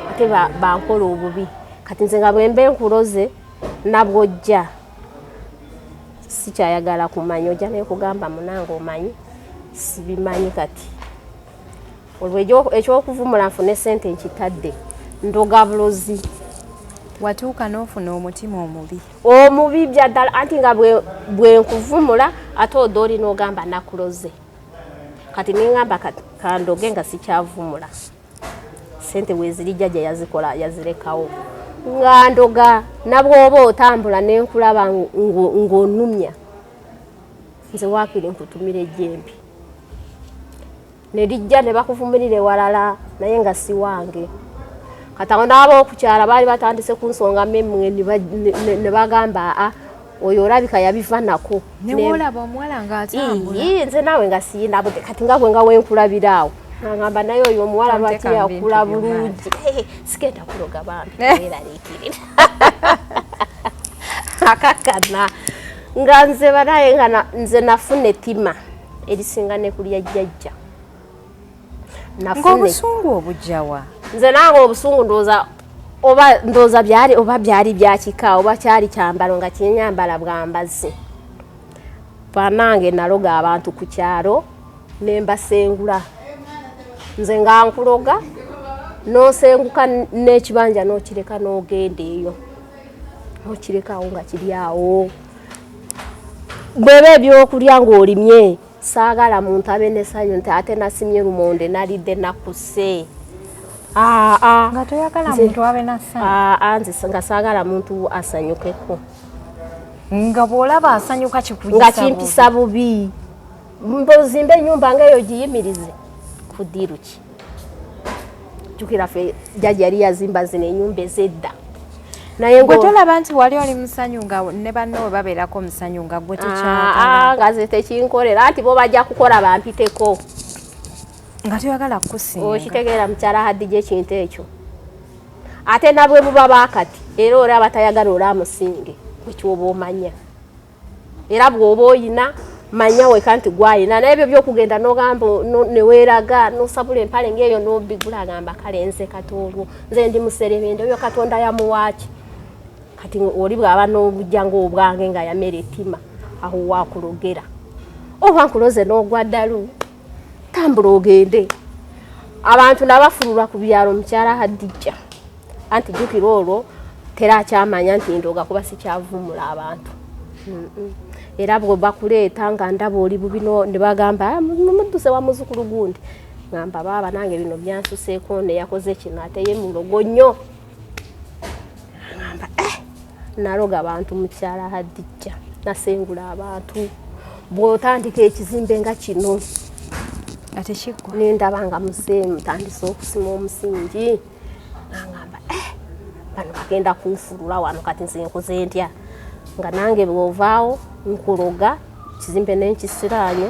ate bankola obubi kati nze nga bwe mbe nkuloze nabwojja sikyayagala kumanya ojja naye kugamba munange omanyi sibimanyi kati olwo ekyokuvumula nfune ssente nkitadde ndoga bulozi watuuka n'ofuna omutima omubi byaddala anti nga bwe nkuvumula ate odda olina ogamba nakuloze kati ningamba kandoge nga sikyavumula ssente weziri jjajja yazikola yazirekawo nga ndoga nabwoba otambula nenkulaba ng'onumya nze waakiri nkutumira ejjembi ne lijja ne bakuvumirire walala naye nga si wange kati awo n'ab'okukyala baali batandise ku nsonga mmemmwe ne bagamba oyo olabika yabiva nako newolaba omuwala ng'atambula nze naawe nga siyina kati nga gwe nga wenkulabiraawo ngamba naye oyo omuwala lwaki yakula bulungi sigenda kuloga bambi eraliikirira akakana nga nze banaye nga nze nafuna ettima erisinga ne kulya jjajja ng'obusungu obujjawa nze nange obusungu ndooza byali bya kika oba kyali kyambalo nga kyenyambala bwambazi banange naloga abantu ku kyalo ne mbasengula nze nga nkuloga n'osenguka n'ekibanja n'okireka n'ogenda eyo n'okirekawo nga kiri awo bweba ebyokulya ng'olimye saagala muntu abe n'essanyu nti ate nasimye lumonde nalidde nakuse nga toyagala muntu abe n'essanyu nze nga saagala muntu asanyukeko nga bw'olaba asanyuka nga kimpisa bubi mbozimbe ennyumba ngaeyo giyimirize kudiruki jukira fe jjajja yali yazimba zino ennyumba ez'edda naye gwe tolaba nti wali oli musanyu nga ne banno we babeerako musanyu nga gwe tekyagala nga ze tekinkolera anti bo bajja kukola bampiteko nga toyagala kusinga okitegeera mukyala Hadija ekintu ekyo ate nabwe buba baakati era oli abatayagala olaamusinge bwekyoba omanya era bw'oba oyina manya weka nti gwayina n'ebyo byokugenda n'ogamba neweeraga n'osabula empale ng'eyo n'obigula agamba kale nze katoolwo nze ndi muserebende oyo Katonda yamuwaaki kati oli bw'aba n'obujja ng'obwange nga yamera ettima aho waakulogera oba nkuloze n'ogwa ddalu tambula ogende abantu nabafulula ku byalo mukyala Hadija anti jjukira olwo terakyamanya nti ndoga kuba sikyavumula abantu era bwe bakuleeta nga ndaba oli bubi ne bagamba mumudduse wa muzukulu gundi ngamba baaba nange bino byansuseeko ne yakoze kino ate ye mulogo nnyo ngamba naloga abantu mukyala Hadija nasengula abantu bw'otandika ekizimbe nga kino ate kiggwa nendaba nga muzeemu tandise okusima omusingi ngamba bano bagenda kunfulula wano kati nze nkoze ntya nga nange bw'ovaawo nkuloga kizimbe n'enkisiraanyo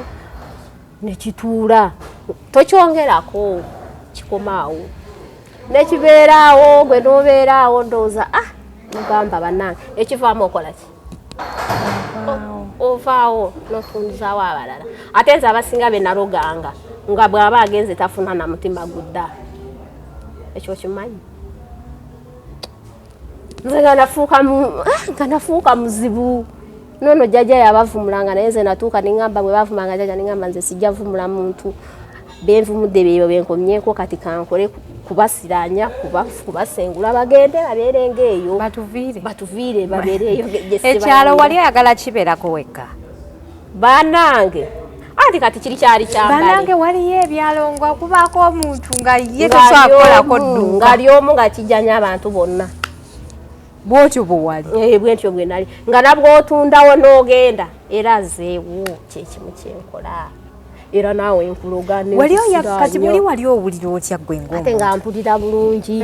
nekituula tokyongerako kikomaawo nekibeeraawo gwe n'obeeraawo ndowooza mugamba bannange ekivaamu okola ki ovaawo n'otundizaawo abalala ate nze abasinga be naloganga nga bw'aba agenze tafuna na mutima gudda ekyo kimanyi nze nga nafuuka muzibu nono jjajja yabavumulanga naye nze natuuka ningamba bwe bavumanga jjajja ningamba nze sijja vumula muntu benvumudde byeyo benkomyeko kati kankole kubasiranya kubasengula bagende babeere ng'eyo batuviire babeereeyo ekyalo wali oyagala kibeerako wekka bannange anti kati kiri kyali kyambale bannange waliyo ebyalo nga kubaako omuntu nga ye tosobolako dduuka nga lyomu nga kijjanya abantu bonna bwotyo bwewali bwentyo bwe nali nga nabw'otundawo n'ogenda era zeewo kyekimu kyenkola era naawe nkuloga kati buli wali owulira otya gwe ng'omuntu ate nga mpulira bulungi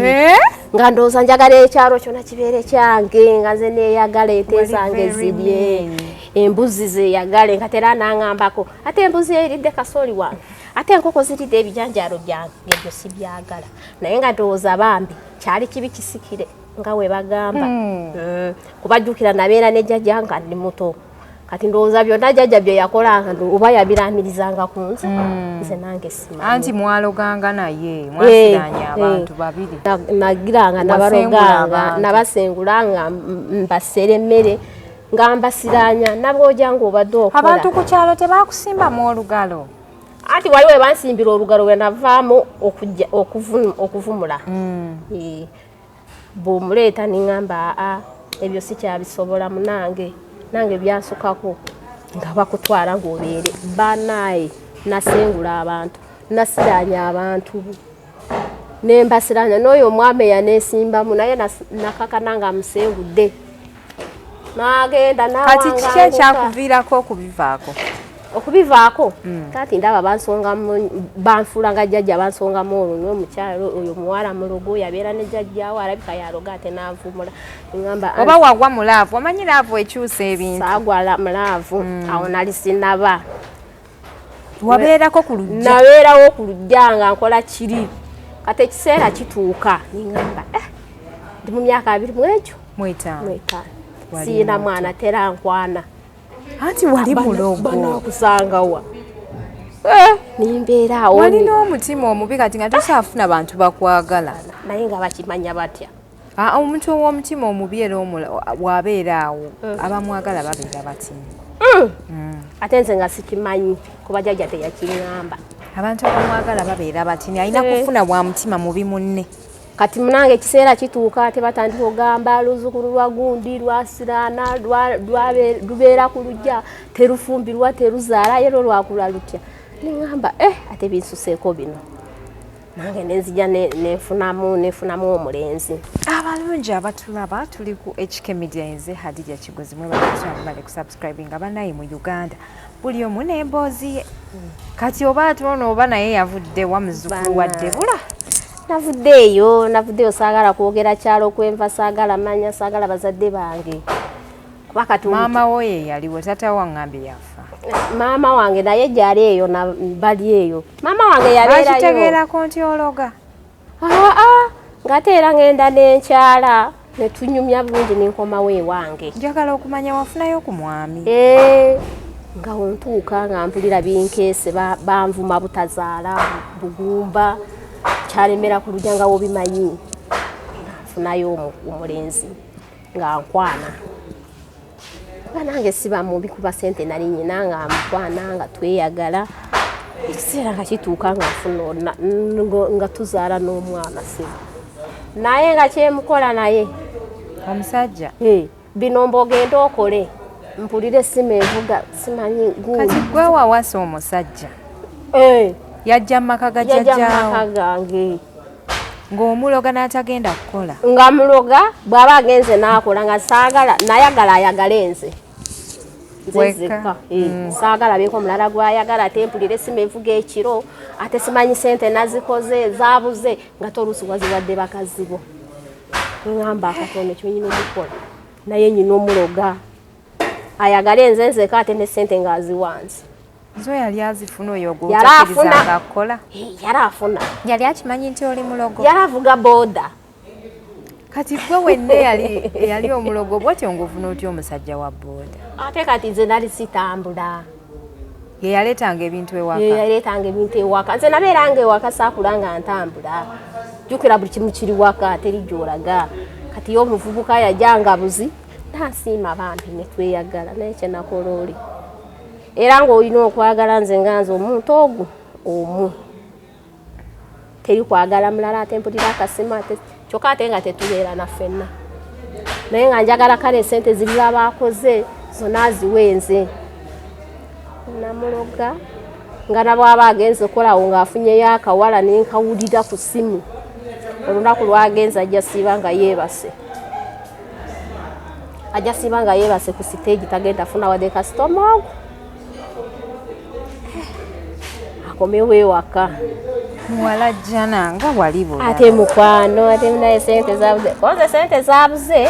nga ndowooza njagala ekyalo kyonna kibeere kyange nga nze neeyagala ente zange zirye embuzi zeeyagale nga tera naŋŋambako ate embuzi eridde kasooli wange ate enkoko ziridde ebijanjaalo byange ebyo sibyagala naye nga ndowooza bambi kyali kibi kisikire nga we bagamba kubajjukira nabeera ne jjajja nga ndi muto kati ndowooza byonna jjajja bye yakolanga oba yabiramirizanga ku nze nze nange simanyi anti mwaloganga naye mwasiranya abantu babiri nagiranga nabaloganga nabasengulanga mbasera emmere nga mbasiranya nabwojanga obadde okola abantu ku kyalo tebakusimbamu olugalo anti waliwo ebansimbira olugalo we navaamu okuvumula bw'omuleeta niŋŋamba ebyo sikyabisobola munange nange byansukako nga bakutwala ng'obeere banaaye nasengula abantu nasiranya abantu nembasiranya n'oyo omwami eyaneesimbamu naye nakakana nga musengudde nagenda kati kiki ekyakuviirako okubivaako kati ndaba banfuula nga jjajja bansongamu olwo omukyalo oyo muwala mulogo yabeera ne jjajjaawo alabika yaloga ate naavumula ngamba oba wagwa mulaavu omanyi laavu ekyusa ebintu saagwa mulaavu awo nali sinaba wabeerako ku lujja nabeerawo ku lujja nga nkola kiri kati ekiseera kituuka niŋŋamba ndi mu myaka 20 mwetaano siina mwana terankwana anti wali mulogo banakusangawa nimbeera awo walina omutima omubi kati nga tosaafuna bantu bakwagala naye nga bakimanya batya omuntu ow'omutima omubi era wabeera awo abamwagala babeera batini ate nze nga sikimanyi kuba jjajja teyakiŋŋamba abantu abamwagala babeera batini alina kufuna bwa mutima mubi munne kati munange ekiseera kituuka ate batandika ogamba luzzukulu lwa gundi lwasiraana lubeera ku lujja terufumbirwa teruzaala yero lwakula lutya niŋŋamba ate binsuseeko bino nange nenzija nefunamu omulenzi abalungi abatulaba tuli ku HK Media nze Hadija Kigozi mwebale kusubscribinga banaye mu Uganda buli omu n'emboozi ye kati oba atono oba naye yavudde wa muzzukulu wadde bula navuddeyo saagala kwogera kyalo kwenva saagala manya saagala bazadde bange maama wo ye yaliwo tata waŋŋambye yafa maama wange naye gyali eyo bali eyo maama wange yabeerayo akitegeerako nti ologa ng'ate era ngenda n'enkyala netunyumya bulungi n'enkomawo ewange njagala okumanya wafunayo ku mwami nga ontuuka nga mpulira binkeese banvuma butazaala bugumba kyalemera ku lujja nga wobimanyi nfunayo omulenzi nga nkwana nga nange siba mubi kuba sente nali nyina nga mukwana nga tweyagala ekiseera nga kituuka nga nfuna nga tuzaala n'omwana siba naye nga kyemukola naye omusajja bino mbogenda okole mpulire essimu evuga simanyi kati gwe wawasa omusajja yajja mu maka ga jjajjaawo gange ng'omuloga n'atagenda kukola nga muloga bw'aba agenze n'akola nga saagala nayagala ayagale nze nzezeka saagala beeko mulala gwayagala ate mpulire essimu evuga ekiro ate simanyi sente nazikoze zaabuze nga toluusi waziwadde bakazi bo ngamba akatono ekyo nyina omukola naye nyina omuloga ayagale nze nzeka ate ne sente ng'aziwanze zo yali azifuna oyo gwotakkirizanga akukola yali afuna yali akimanyi nti oli mulogo yali avuga booda kati gwe wenna yali omulogo bwotyo ng'ofuna otya omusajja wa booda ate kati nze nali sitambula ye yaleetanga ebintu ewaka nze nabeeranga ewaka saakula nga ntambula jjukira buli kimu kiri waka teri gy'olaga kati ye omuvubuka yajjanga buzi nansiima bambi ne tweyagala naye kyenakola oli era ng'olina okwagala nze nga nze omuntu ogwo omu teri kwagala mulala ate mpulira akasimu ate kyokka ate nga tetubeera naffenna naye nga njagala kale esente ziriba baakoze zonna aziwenze namuloga nga nabwaba agenze okolawo ng'afunyeyo akawala nenkawulira ku ssimu olunaku lwagenze ajja siiba nga yeebase ku siteegi tagenda afuna wadde kasitoma ogwo akomewo ewaka muwala jjana nga wali bula ate mukwano ate naye sente zaabuze koze sente zaabuze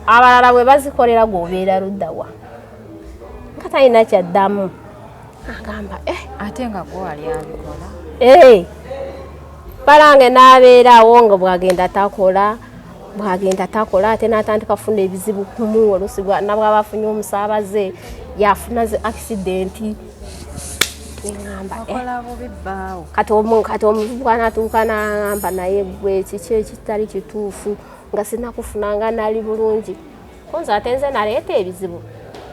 abalala bwe bazikolera gwobeera luddawa nga talina kyaddamu agamba ate nga gwe wali abikola balange n'abeeraawo nga bwagenda takola bwagenda takola ate n'atandika kufuna ebizibu kumu oluusi nabw'aba afunye omusaabaze yafuna accident kati omuvubuka n'atuuka n'agamba naye gwe kiki ekitali kituufu nga sinakufunanga nali bulungi konza ate nze naleeta ebizibu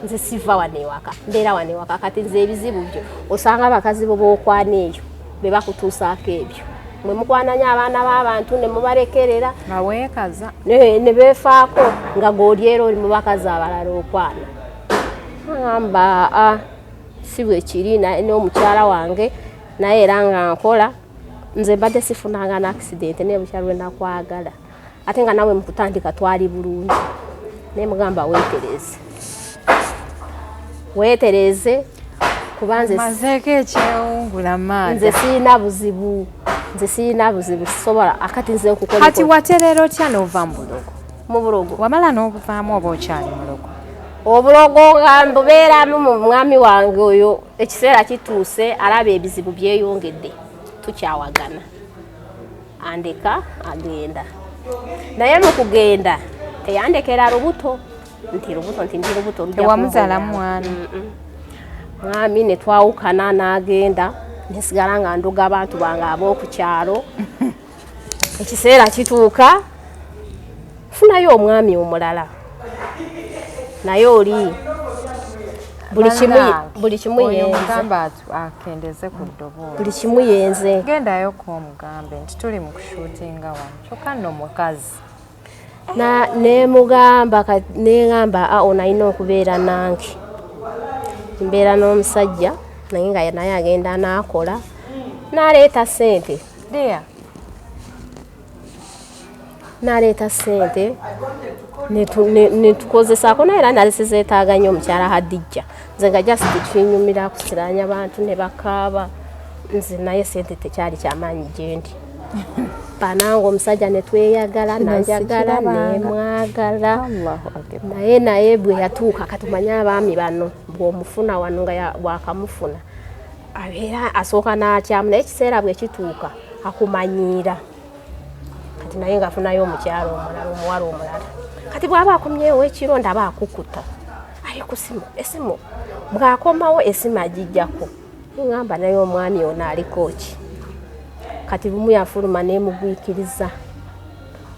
nze siva wano ewaka mbeera wano ewaka kati nze ebizibu byo osanga abakazi bo bookwana eyo be bakutuusaako ebyo mwe mukwananya abaana b'abantu ne mubalekerera baweekaza ne beefaako nga g'olyera oli mu bakazi abalala okwana agamba si bwe kiri n'omukyala wange naye era nga nkola nze mbadde sifunanga n'accident naye bukyala lwe nakwagala ate nga nawe mukutandika twali bulungi naye mugamba weetereze kuba mazeeko ekyewungula maada nze siina buzibu sisobola akati nze nkukola kati waterera otya n'ova mu bulogo wamala n'obuvaamu oba okyali mulogo obulogo mbubeeramu mu mwami wange oyo ekiseera kituuse alaba ebizibu byeyongedde tukyawagana andeka agenda naye mu kugenda teyandekera lubuto nti ndi lubuto tewamuzaala mwana mwami ne twawukana n'agenda nesigala nga nduga abantu bange ab'okukyalo ekiseera kituuka funayo omwami omulala naye oli buli kimu yenze gendayo k'omugambe nti tuli mu kushuutinga wano kyokka nno mukazi neŋŋamba ono alina okubeera nange mbeera n'omusajja naye nga naye agenda n'akola n'aleeta ssente netukozesaako naye era nali sizeetaaga nnyo omukyala Hadijja nze nga just kinyumira kusiranya abantu ne bakaaba nze naye ssente tekyali kyamaanyi gye ndi banange omusajja ne tweyagala nanjagala nemwagala naye bwe yatuuka katumanye abaami bano bw'omufuna wano nga bwakamufuna abeera asooka n'akyamu naye ekiseera bwe kituuka akumanyiira kati naye ngaafunayo omukyalo omulala omuwala omulala kati bw'aba akomyewo ekiro ndaba akukuta ali ku esimu bw'akomawo esimu agijjako ngamba naye omwami ono aliko ki kati bumu yafuluma nemugwikiriza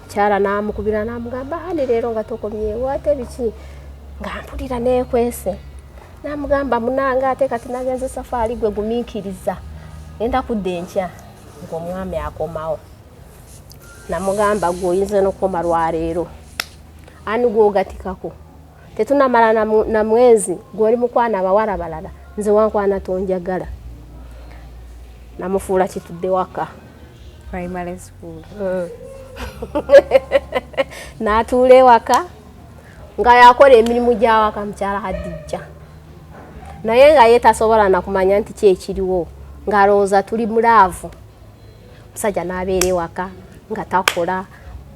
kyala namukubira namugamba hani leero nga tokomyewo ate biki nga mpulira neekwese namugamba munanga ate kati nagenze safaari gwe gumiikiriza enda kudda enkya ng'omwami akomawo namugamba gweoyinza n'okukoma lwaleero ani gwogatikako tetunamala na mwezi gw'oli mukwana abawala balala nze wankwana tonjagala namufuula kitudde waka primary school n'atuula ewaka nga yakola emirimu gy'awaka mukyala Hadijja naye nga ye tasobola nakumanya nti kyekiriwo ng'alowooza tuli mulaavu musajja n'abeera ewaka nga takola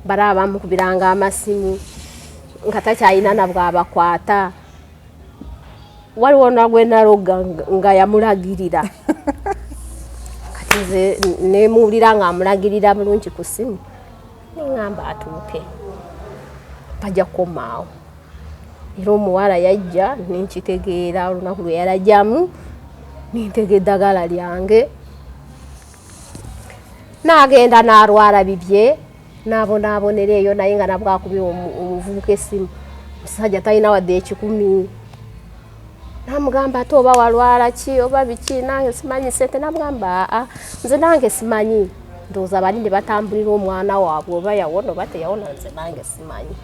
balaba bamukubiranga amasimu nga takyalina nabwabakwata waliwo nagwe naloga nga yamulagirira kati nze nemuwulira nga amulagirira bulungi ku ssimu neŋŋamba atuuke bajja kukomaawo era omuwala yajja nenkitegeera olunaku lwe yalajjamu nintega eddagala lyange n'agenda n'alwala bibye n'abonaabonera eyo naye nga nabwakubye omuvubuka essimu musajja talina wadde ekikumi namugamba ate oba walwala ki oba biki nange simanyi ssente namugamba nze nange simanyi ndowooza bali ne batambulira omwana waabwe oba yawona oba teyawona nze nange simanyi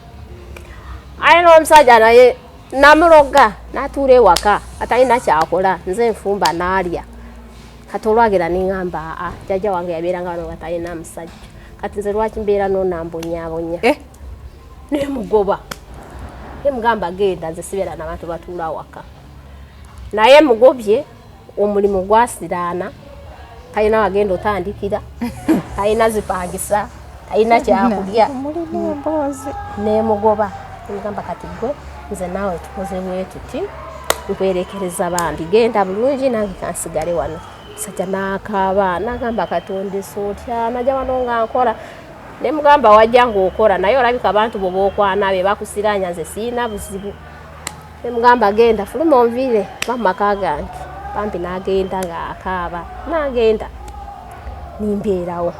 aye n'omusajja naye namuloga n'atuula ewaka atalina kyakola nze enfumba n'alya kati olwagera neŋŋamba jjajja wange yabeeranga wano nga talina musajja kati nze lwaki mbeera nonambonyaabonya nemugoba nemugamba genda nze sibeera n'abantu batuula waka naye mugobye omulimu gwasiraana talina wagenda otandikira talina zipangisa talina kyakulya nemugoba nemugamba kati gwe nze naawe tukoze bwe tuti nkwerekereza bambi genda bulungi nange kansigale wano musajja n'akaaba n'agamba Katonda otya najja wano nga nkola ne mugamba wajja ng'okola naye olabika abantu bo bookwana be bakusiranya nze siina buzibu ne mugamba genda fuluma onviire bamaka gange bambi n'agenda ng'akaaba n'agenda nimbeerawo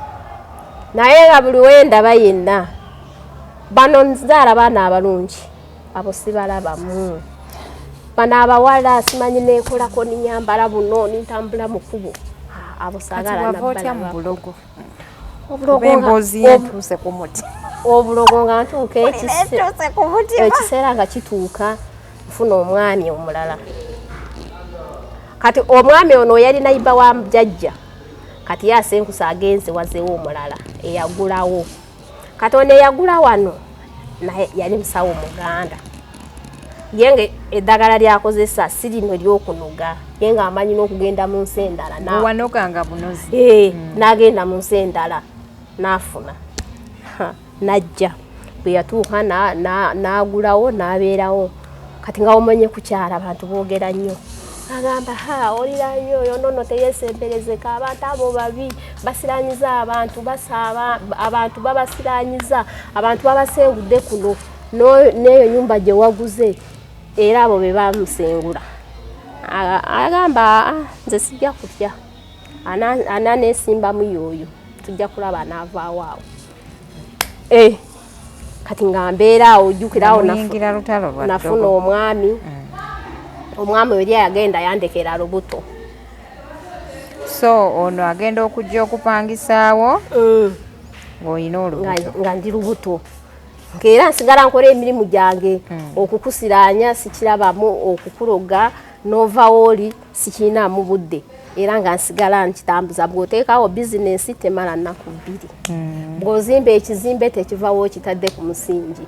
naye nga buli wendaba yenna bano nzaala baana abalungi abo sibalabamu bano abawala simanyi neekolako ninyambala buno nintambula mu kkubo abo saagala nabbalabulogo emboozi yentuuse ku muti obulogo nga ntuuka ekiseera nga kituuka nfuna omwami omulala kati omwami ono yali nayiba wa jjajja kati yasenkusa agenze wazeewo omulala eyagulawo kati ono eyagula wano naye yali musawo Muganda yenge eddagala lyakozesa si lino ly'okunoga ye nga amanyi n'okugenda mu nsi endala wanoganga bunozi n'agenda mu nsi endala n'afuna n'ajja bwe yatuuka n'agulawo n'abeerawo kati nga omenye kukyala abantu boogera nnyo agamba olira nnyo oyo nono teyesemberezeka abantu abo babi basiranyiza abantu basaaba abantu babasiranyiza abantu babasengudde kuno n'eyo nyumba gye waguze era abo be bamusengula agamba nze sijja kutya ananeesimbamu yoyo tujja kulaba anaavaawo awo kati nga mbeeraawo ojjukirawo nafuna omwami omwami weri yagenda yandekera lubuto so ono agenda okujja okupangisaawo ng'olina olubuto nga ndi lubuto ng'era nsigala nkola emirimu gyange okukusiranya sikirabamu okukuloga n'ovaawo oli sikirinaamu budde era nga nsigala nkitambuza bw'oteekawo bizinensi temala nnaku bbiri bw'ozimba ekizimbe tekivaawo kitadde ku musingi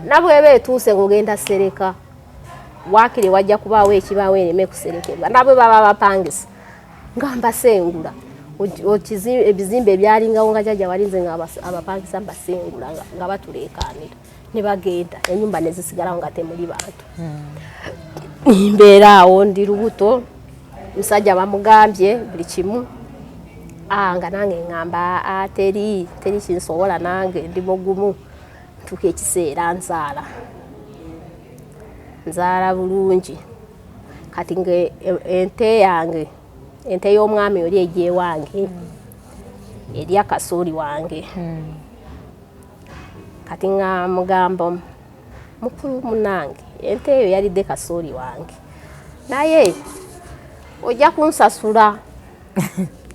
nabweba etuuse ng'ogenda sereka waakiri wajja kubaawo ekibaawo ereme kuserekebwa nabwe baba bapangisa nga mbasengula ebizimbe ebyalingawo nga jjajja walinze nga abapangisa mbasengula nga batuleekaanira ne bagenda ennyumba ne zisigalawo nga temuli bantu mbeeraawo ndi lubuto musajja bamugambye buli kimu nga nange ngamba teri kinsobola nange ndi mugumu ntuuka ekiseera nzaala bulungi kati nge ente yange ente y'omwami oli egyewange eri akasooli wange kati nga mugamba mukulu munange ente eyo yalidde kasooli wange naye ojja kunsasula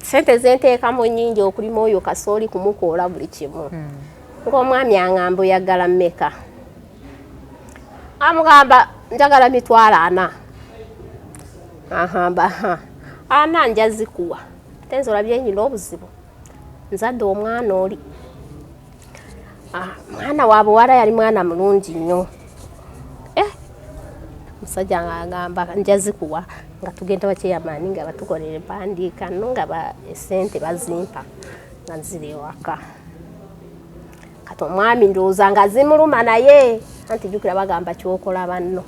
sente zenteekamu nnyingi okulima oyo kasooli kumukoola buli kimu ng'omwami aŋŋamba oyagala mmeka amugamba njagala 40 ahamba 4 nja zikuwa tenzo olabye nyina obuzibu nzadde omwana oli mwana wa buwala yali mwana mulungi nnyo musajja ng'agamba nja zikuwa nga tugenda wakyeyamaani nga batukolera empandiika no nga esente bazimpa nga nzira ewaka kati omwami ndowooza nga zimuluma naye anti jjukira bagamba kyokola banno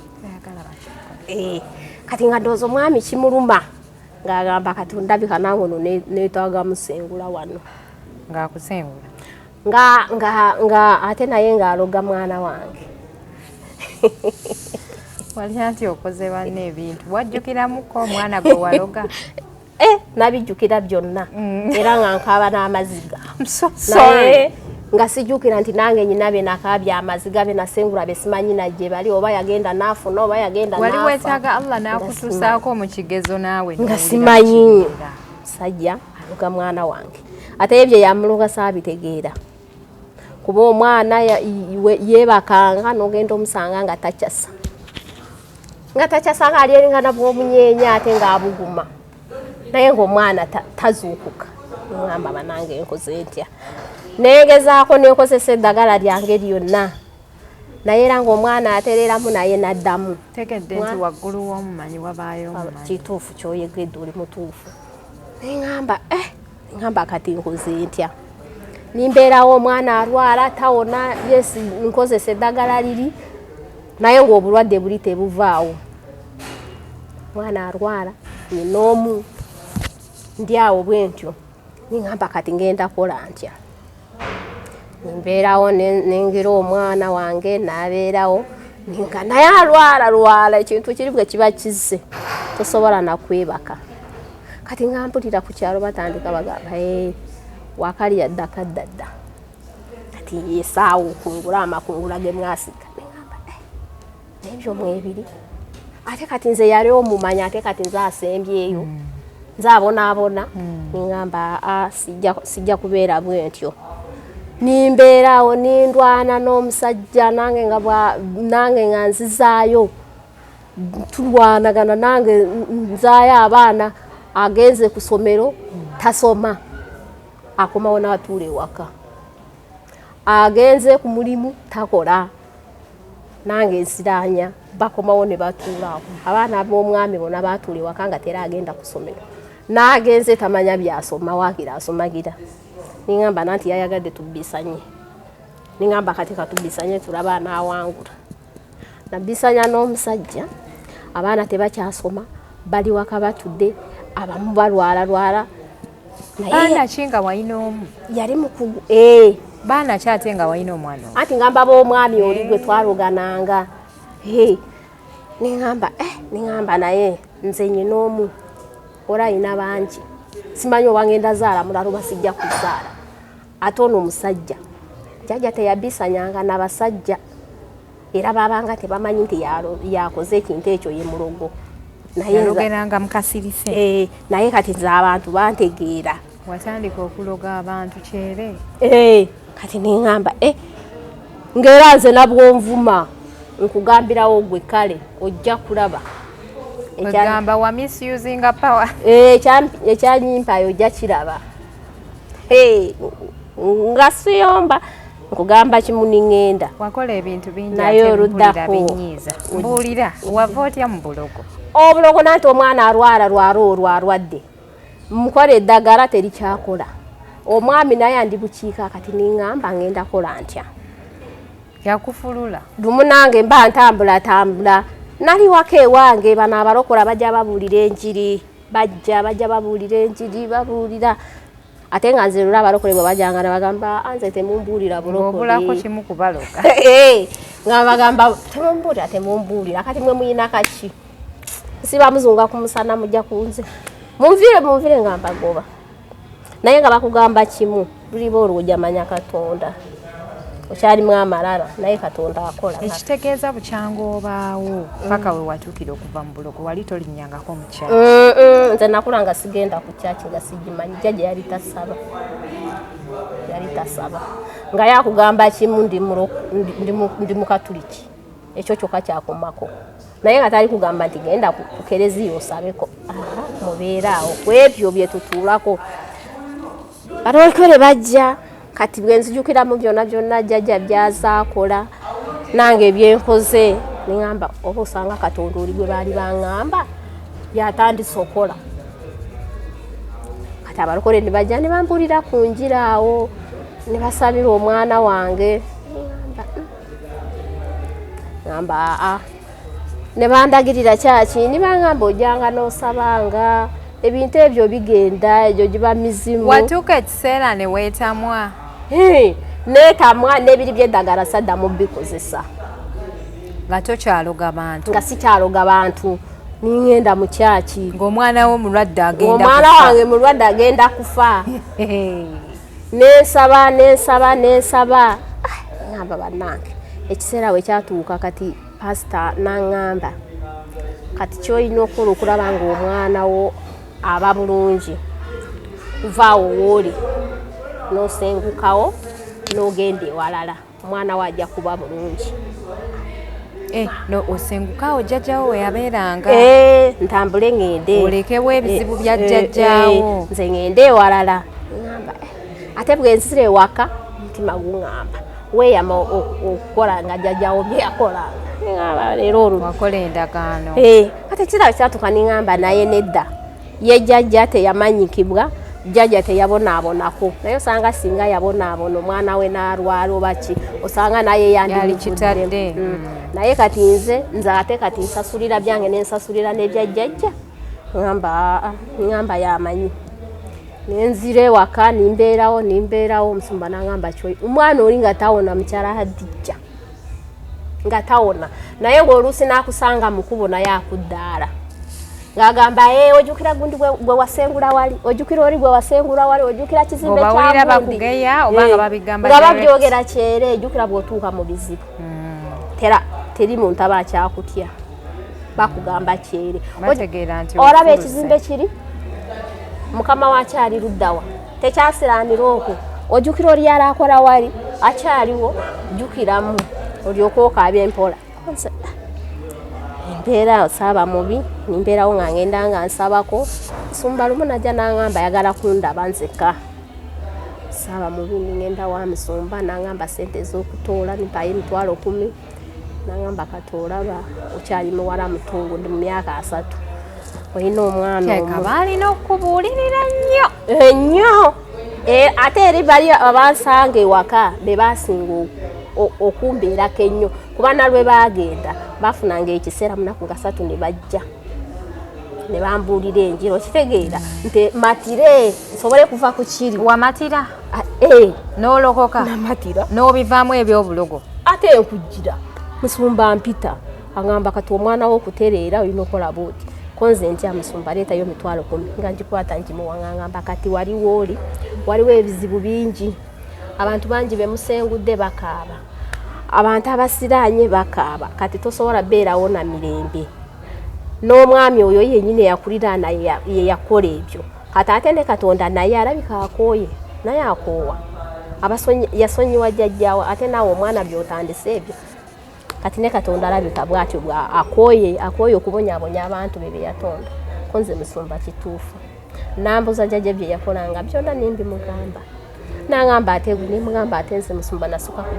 kati nga ndowooza omwami kimuluma ng'agamba kati ndabika nange ono neetaaga musengula wano ng'akusengula nga ate naye ng'aloga mwana wange walina nti okoze banne ebintu wajjukiramuko omwana gwe waloga nabijjukira byonna era nga nkaaba n'amaziga naye nga sijjukira nti nange nyina be nakaabya amaziga be nasengula be simanyi najje bali oba yagenda naafuna oba yagenda naafa wali weetaaga Allah n'akutuusaako mu kigezo naawe nga simanyi musajja aluga mwana wange ate ebyo yamuloga saabitegeera kuba omwana yeebakanga n'ogenda omusanga nga takyasa nga alyeringa bw'omunyeenya ate ng'abuguma naye ng'omwana tazuukuka ngamba banange enkoze ntya neegezaako neekozesa eddagala lyange lyonna naye era ng'omwana atereeramu naye n'addamu tegedde nti waggulu w'omumanyi wabaayo omumanyi kituufu kyoyegedde oli mutuufu ngamba kati nkoze ntya nimbeerawo omwana alwala tawona yesi nkozesa eddagala liri naye ng'obulwadde buli tebuvaawo mwana alwala ninoomu ndi awo bwe ntyo ningamba kati ngenda kola ntya mbeerawo nengira omwana wange nabeerawo nga naye alwala ekintu kiri bwe kiba kizze tosobola nakwebaka kati nga mpulira ku kyalo batandika bagamba wakali yaddaka ddadda kati yesaawo okungula amakungula ge mwasika ngamba nebyo mwebiri ate kati nze yali omumanya ate kati nze asembyeyo nze abonaabona ngamba sijja kubeera bwentyo nimbeerawo nindwana n'omusajja nange nga nzizaayo tulwanagana nange nzaayo abaana agenze ku ssomero tasoma akomawo n'atuula ewaka agenze ku mulimu takola nange nsiraanya bakomawo ne batuula awo abaana b'omwami bona batuula ewaka nga tera agenda ku ssomero n'agenze tamanya byasoma waakira asomagira ningamba nanti yayagadde tubbisanye ningamba kati katubbisanye tulaba anaawangula nabbisanya n'omusajja abaana tebakyasoma bali waka batudde abamu balwala baana kinga wayina omu yali mukugu baana kyate nga wayina omwana omu ati ngamba b'omwami oli gwe twalugananga ningamba naye nze nyina omu ora ayina bangi simanyi oba ngenda zaala mulala oba sijja kuzaala ate ono omusajja jjajja teyabbisanyanga n'abasajja era babanga tebamanyi nti yakoze ekintu ekyo ye mulogo yalogeranga mukasirise naye kati nze abantu bantegeera watandika okuloga abantu kyere kati ningamba ng'era nze nabwonvuma nkugambirawo gwe kale ojja kulaba egamba wa misusinga power ekyanyimpayo ojja kiraba nga siyomba nkugamba kimu ningenda wakola ebintu bingi naye oluddako binyiiza mbuulira wava otya mu bulogo obulogo nanti omwana alwadde mukola eddagala terikyakola omwami naye andi bukiika kati ningamba ngenda kola ntya yakufulula lumu nange mba ntambula nali waka ewange bano abalokola bajja babuulira enjiri bajja babuulira enjiri babuulira ate nga nze lula abalokole bwe bajanga ne bagamba anze temumbuulira bulokole kimu kubaloga nga bagamba temumbuulira kati mwe muyina kaki siba muzunga ku musana mujja kunze munvire ngamba goba naye nga bakugamba kimu luliba olwojja manya Katonda okyalimu amalala naye Katonda akola ekitegeeza bukyangu obaawo paka we watuukira okuva mu bulogo wali tolinnyangako mu kyaki nze nakula nga sigenda ku kyaki nga sigimanyi jjajja yali tasaba nga yakugamba kimu ndi mu Katuliki ekyo kyokka kyakomako naye nga tali kugamba nti genda ku kereziya osabeko mubeeraawo kwebyo bye tutuulako balokole bajja kati bwenzijukiramu byonna jjajja byazaakola nange ebyenkoze ningamba oba osanga Katonda oli gwe baali baŋŋamba yatandise okola kati abalokole ne bajja ne bambuulira ku njira awo ne basabira omwana wange ngamba ne bandagirira kyaki ne baŋŋamba ojjanga n'osabanga ebintu ebyo bigenda egyo giba mizimu watuuka ekiseera ne weetamwa neetamwa n'ebiri by'eddagala saddamu bikozesa nga tokyaloga bantu nga sikyaloga bantu ningenda mu kyaki ng'omwana wo mulwadde omwana wange mulwadde agenda kufa nensaba ngamba bannange ekiseera we kyatuuka kati pasita naŋŋamba kati kyolina okukola okulaba ng'omwana wo aba bulungi kuvaawo wooli n'osengukawo n'ogenda ewalala omwana we ajja kuba bulungi osengukawo jjajjawo we yabeeranga ntambule ngende olekewo ebizibu bya jjajjawo nze ngende ewalala ngamba ate bwenzira ewaka mutima guŋŋamba weeyama okukola nga jjajjawo bye yakolanga ngamba leero wakola endagaano kati ekirabo kyatuuka niŋŋamba naye nedda ye jjajja teyamanyikibwa jjajja teyabonaabonako naye osanga singa yabonaabona omwana we n'alwala oba ki osanga naye yali kitadde naye kati nze ate kati nsasulira byange nensasulira n'ebyajjajja ngamba yamanyi nenzire waka nimbeerawo omusumba nangamba kyo omwana oli nga tawona mukyala Hadija nga tawona naye ng'oluusi nakusanga mukubo naye akuddaala ng'agamba ojjukira gundi gwe wasengula wali ojjukira oli gwe wasengula wali ojjukira kizimbe kya bawulira bakugeya oba nga babigamba nga babyogera kyere ojjukira bw'otuuka mu bizibu teri muntu aba akyakutya bakugamba kyere olaba ekizimbe kiri mukama wakyali luddawa tekyasiranira okwo ojjukira oli yali akola wali akyaliwo jjukiramu olyoka okaabya empola embeera osaba mubi nimbeerawo nga ngenda nga nsabako nsumba lumu najja nangamba ayagala kundaba nzeka saba mubi ningenda wa musumba nangamba sente ez'okutoola nimpayo $10,000 nangamba katoolaba okyali muwala mutungu ndi mu myaka 3 olina omwana omwo balina okubuulirira nnyo ate eri bali abansanga ewaka be basinga okumbeerako ennyo kuba nalwe bagenda bafunanga ekiseera munaku nga 3 ne bajja ne bambuulira enjiro kitegeera nti matire nsobole kuva ku kiri wamatira n'olokoka namatira n'obivaamu ebyobulogo ate enkujjira musumba mpita agamba kati omwana wo okutereera olina okola bwoti konze ntya musumba leetayo $10,000 nga ngikwata ngimuwangamba kati waliwo ebizibu bingi abantu bangi bemusengudde bakaaba abantu abasiraanye bakaaba kati tosobola beerawo na mirembe n'omwami oyo yennyini yakulira naye ye yakola ebyo kati ate ne Katonda naye alabika akooye naye akoowa yasonyiwa jjajjaawo ate naawe omwana by'otandise ebyo kati ne Katonda alabika bw'atyo akooye okubonyaabonya abantu be yatonda konze musumba kituufu nambuza jjajja bye yakolanga byonna nimbimugamba nangamba ate nze musumba nasuka ku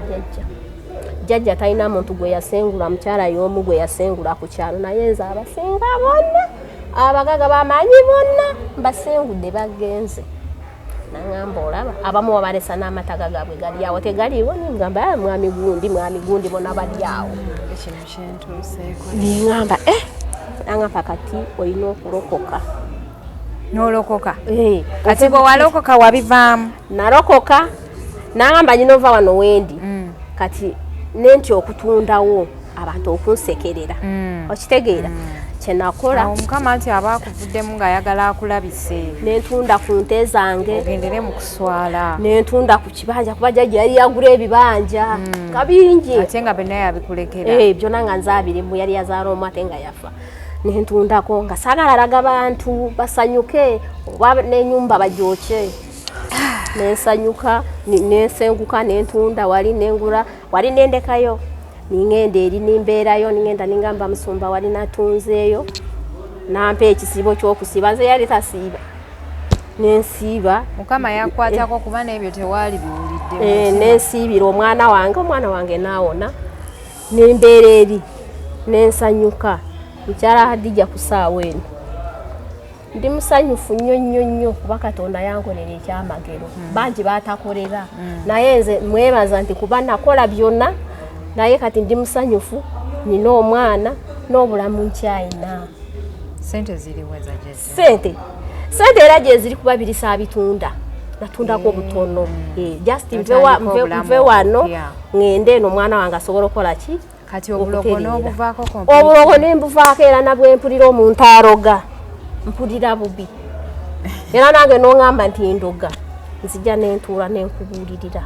jjajja talina muntu gwe yasengula mukyala y'omu gwe yasengula ku kyalo naye nze abasinga bonna abagaga bamanyi bonna mbasengudde bagenze nangamba olaba abamu wabalesa n'amataga gaabwe gali awo tegaliiwo nimugamba mwami gundi bona bali awo ningamba nangamba kati olina okulokoka n'olokoka kati bwe walokoka wabivaamu nalokoka nangamba nyina ova wano wendi kati nenti okutundawo abantu okunsekerera okitegeera kyenakola omukama nti aba akuvuddemu ng'ayagala akulabise nentunda ku nte zange ogendere mu kuswala nentunda ku kibanja kuba jjajja yali yagula ebibanja nga bingi ate nga benna yabikulekera byonna nga nzaabirimu yali yazaala omu ate nga yafa nentundako nga saagala laga bantu basanyuke oba n'ennyumba bajooke nensanyuka nensenguka nentunda wali nengula wali nendekayo ningenda eri nimbeerayo ningenda ningamba musumba wali natunzeeyo nampa ekisiibo ky'okusiiba nze yali tasiiba nensiiba mukama yakwatako kuba n'ebyo tewaali biwulidde nensiibira omwana wange naawona nembeera eri nensanyuka mukyala Hadija ku ssaawa eno ndi musanyufu nnyo kuba Katonda yankolera ekyamagero bangi batakolera naye nze mwebaza nti kuba nakola byonna naye kati ndi musanyufu nina omwana n'obulamu nkyayina sente ziriwe za sente era gye ziri kuba birisa bitunda natundako obutono just nve wano ngende eno omwana wange asobola okukola ki kati obulogo n'obuvaako obulogo nembuvaako era nabwe mpulira omuntu aroga mpulira bubi era nange noŋŋamba nti ndoga nzija nentuula nenkubuulirira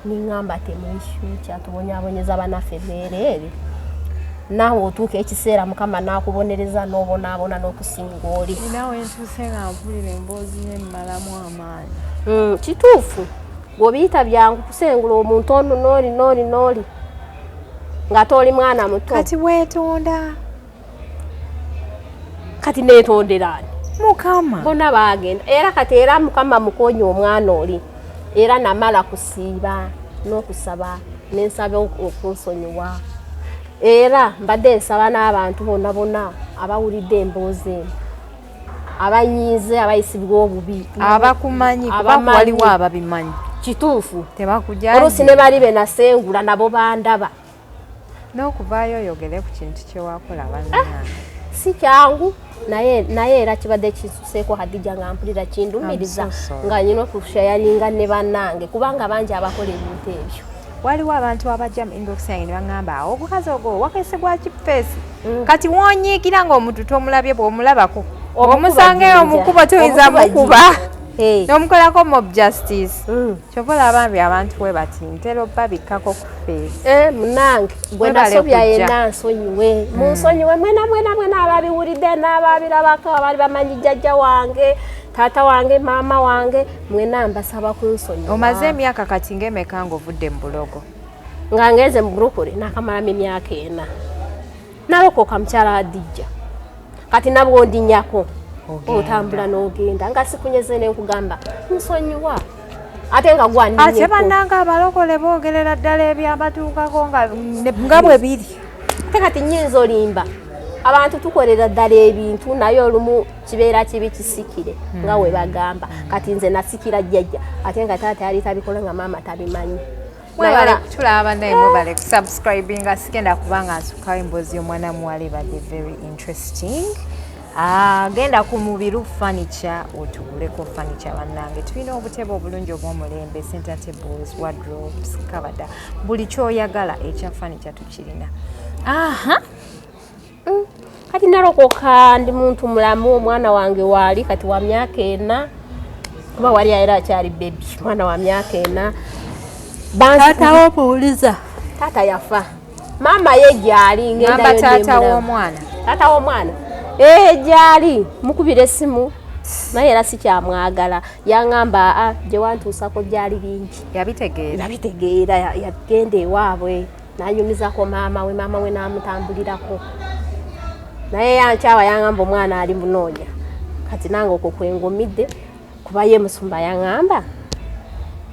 niŋŋamba temuishu kyatubonyaabonyeza banaffe beereere naawe otuuka ekiseera mukama nakubonereza n'obonaabona n'okusinga oli naawe ntuuse nga mpulira emboozi nemmalamu amaanyi kituufu bw'obiyita byangu kusengula omuntu ono n'oli nga toli mwana muto kati weetonda kati neetonderani mukama bonna bagenda era kati era mukama mukonya omwana oli era namala kusiiba n'okusaba nensaba okunsonyiwa era mbadde nsaba n'abantu bonna abawulidde emboozi eno abanyiize abayisibwa obubi abakumanyi kuba waliwo ababimanyi kituufu tebakujanyi oluusi ne bali benasengula nabo bandaba n'okuvaayo oyogere ku kintu kyewakola bannange si kyangu naye era kibadde kisuseeko Hadija nga mpulira kindumiriza nga nyina okushayaringa ne bannange kubanga bangi abakola ebintu ebyo. Waliwo abantu abajja mu inbox yange ne baŋŋamba ogukazi ogwo wakese gwa kifeesi kati wonyiikira ng'omuntu tomulabye bw'omulabako omusangeyo mukubo toyinza mukuba n'omukolako mob justice kyova olaba abantu we bati ntera obbabikkako ku feesi. Munange gwe nasobya yenna nsonyiwe munsonyiwe mwena ababiwulidde n'ababirabako abaali bamanyi jjajja wange taata wange maama wange mwena mbasaba kunsonyiwa. Omaze emyaka kati ng'emeka ng'ovudde mu bulogo? Nga ngeze mu bulokole nakamalamu emyaka 4 nalokoka mukyala Hadija kati nabwo ndinnyako otambula n'ogenda nga sikunyeze nenkugamba nsonyiwa ate nga gwandinyeko. Ate bannanga abalokole boogerera ddala ebyabatuukako nga bwe biri. Ate kati nnyinza olimba abantu tukolera ddala ebintu naye olumu kibeera kibi kisikire nga we bagamba kati nze nasikira jjajja ate nga taata yali tabikola nga maama tabimanyi. Tulaba naye mubale kusubscribinga sigenda kubanga nsukkayo emboozi y'omwana muwala ebadde very interesting. Genda ku Mubiru furniture otuguleko furniture bannange. Tulina obutebe obulungi obw'omulembe, center tables, wardrobes, kabada, buli kyoyagala ekya furniture tukirina. Kati nalokoka ndi muntu mulamu omwana wange waali kati wa myaka 4 kuba wali era akyali baby mwana wa myaka 4 taata wopuuliza taata yafa mama ye gyali ngenda taata w'omwana gyali mukubira essimu naye era sikyamwagala yaŋŋamba gye wantuusako byali bingi yabitegeera yagenda ewaabwe nanyumizako maama we n'amutambulirako naye yankyawa yaŋŋamba omwana ali munoonya kati nange okwo kwengomidde kuba ye musumba yaŋŋamba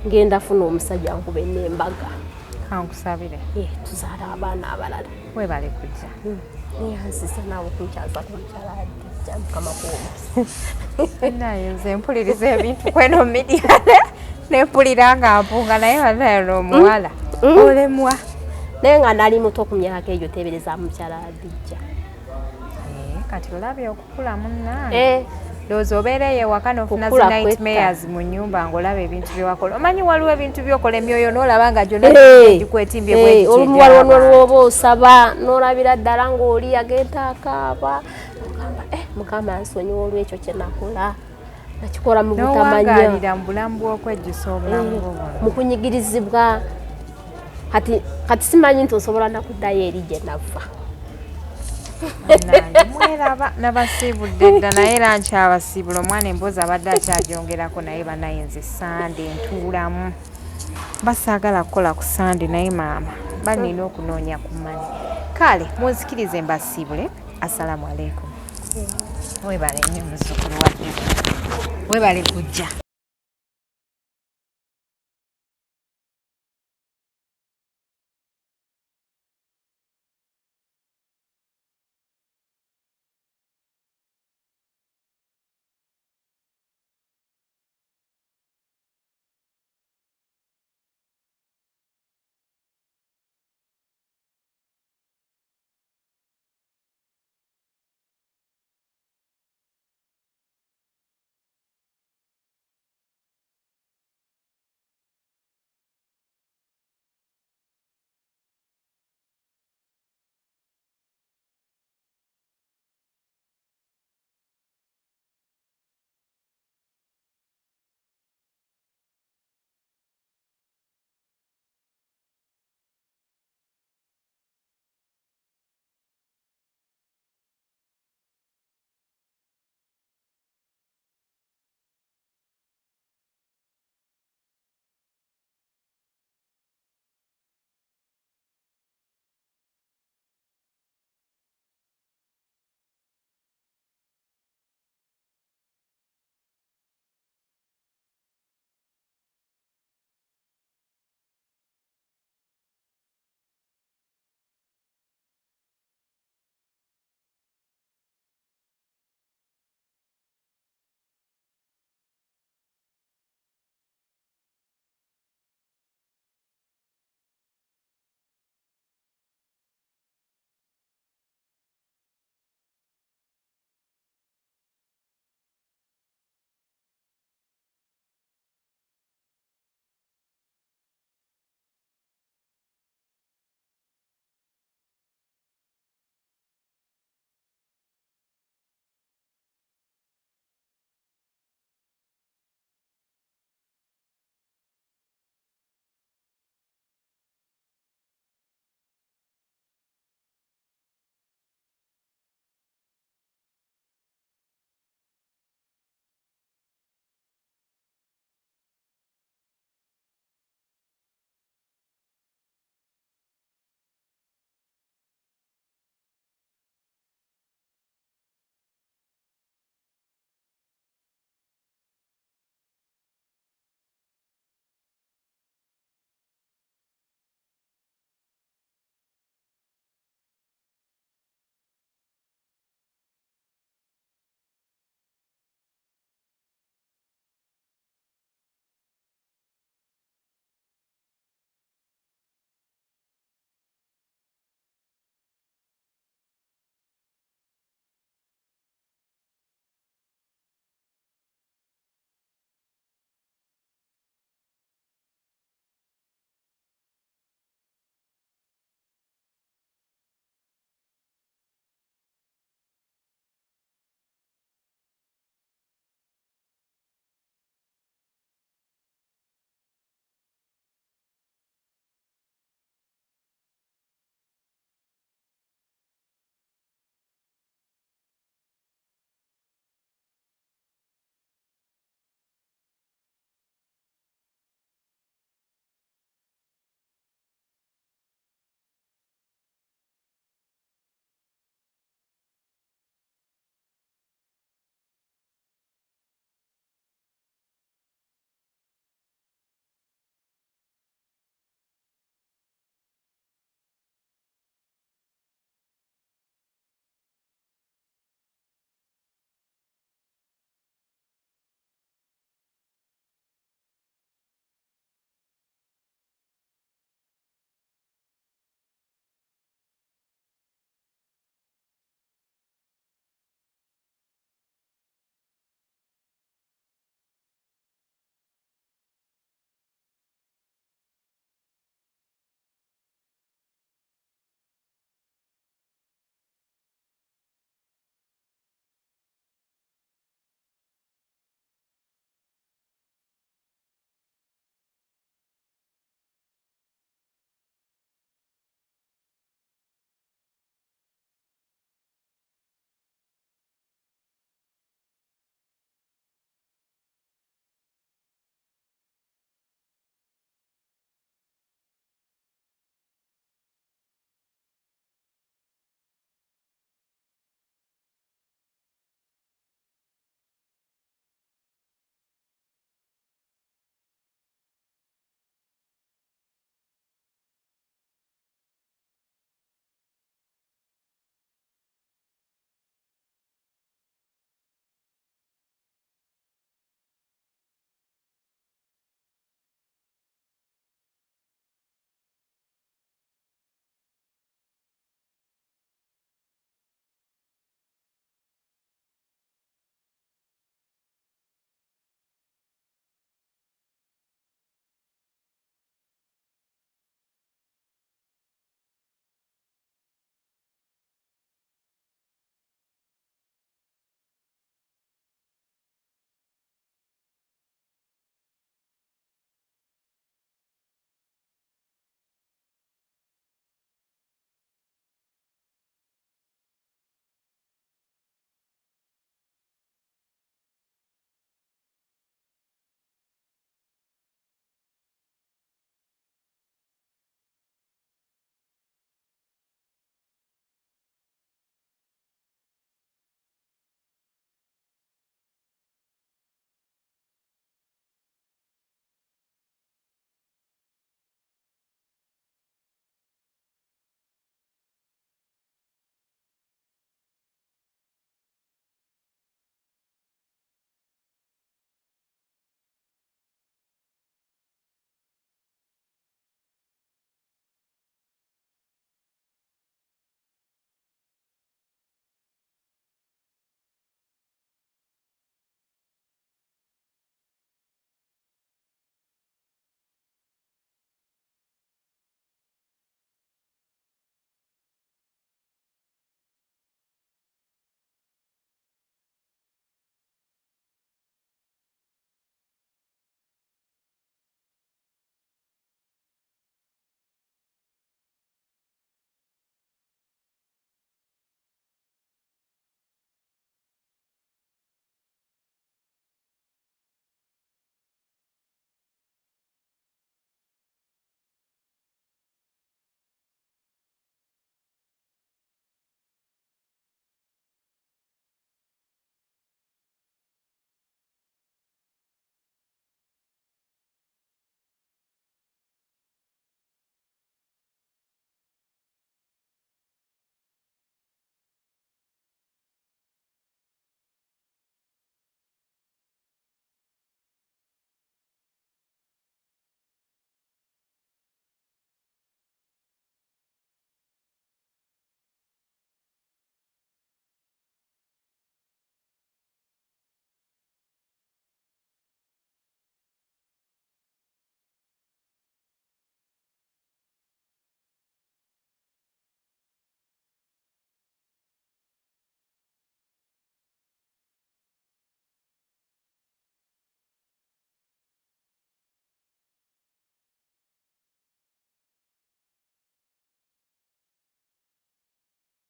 ngenda funa omusajja nkube n'embaga kankusabire tuzaala abaana abalala webale kujja niyansisa naawe okunkyaza kumukyala Hadija mukama naye nze mpuliriza ebintu kweno midia nempulira nga mpunga naye wanayo omuwala olemwa naye nga nali muto ku myaka egyo tebereza mukyala Hadija. Kati olabye okukula munnange ndowooza obeereyo ewaka n'ofuna zi nightmares mu nnyumba ng'olaba ebintu byewakola. Omanyi waliwo ebintu byokola emyoyo n'olaba nga gyonna gikwetimbye bwe olumu waliwo n'olwoba osaba n'olabira ddala ng'oli yagenda akaaba ogamba mukama nsonyiwa olw'ekyo kye nakola nakikola mu butamanya n'owangaalira mu bulamu bw'okwejjusa obulamu bwo mu kunyigirizibwa kati simanyi nti osobola nakuddayo eri gye nava. Mweraba nabasiibudde dda naye era nkyabasiibula omwana emboozi abadde akyagyongerako naye banaye nze Sande ntuulamu basaagala kukola ku Sande naye maama banina okunoonya ku mani. Kale munzikirize mbasiibule. Assalamu alaikum. Webale nnyo muzzukulu wadde webale kujja.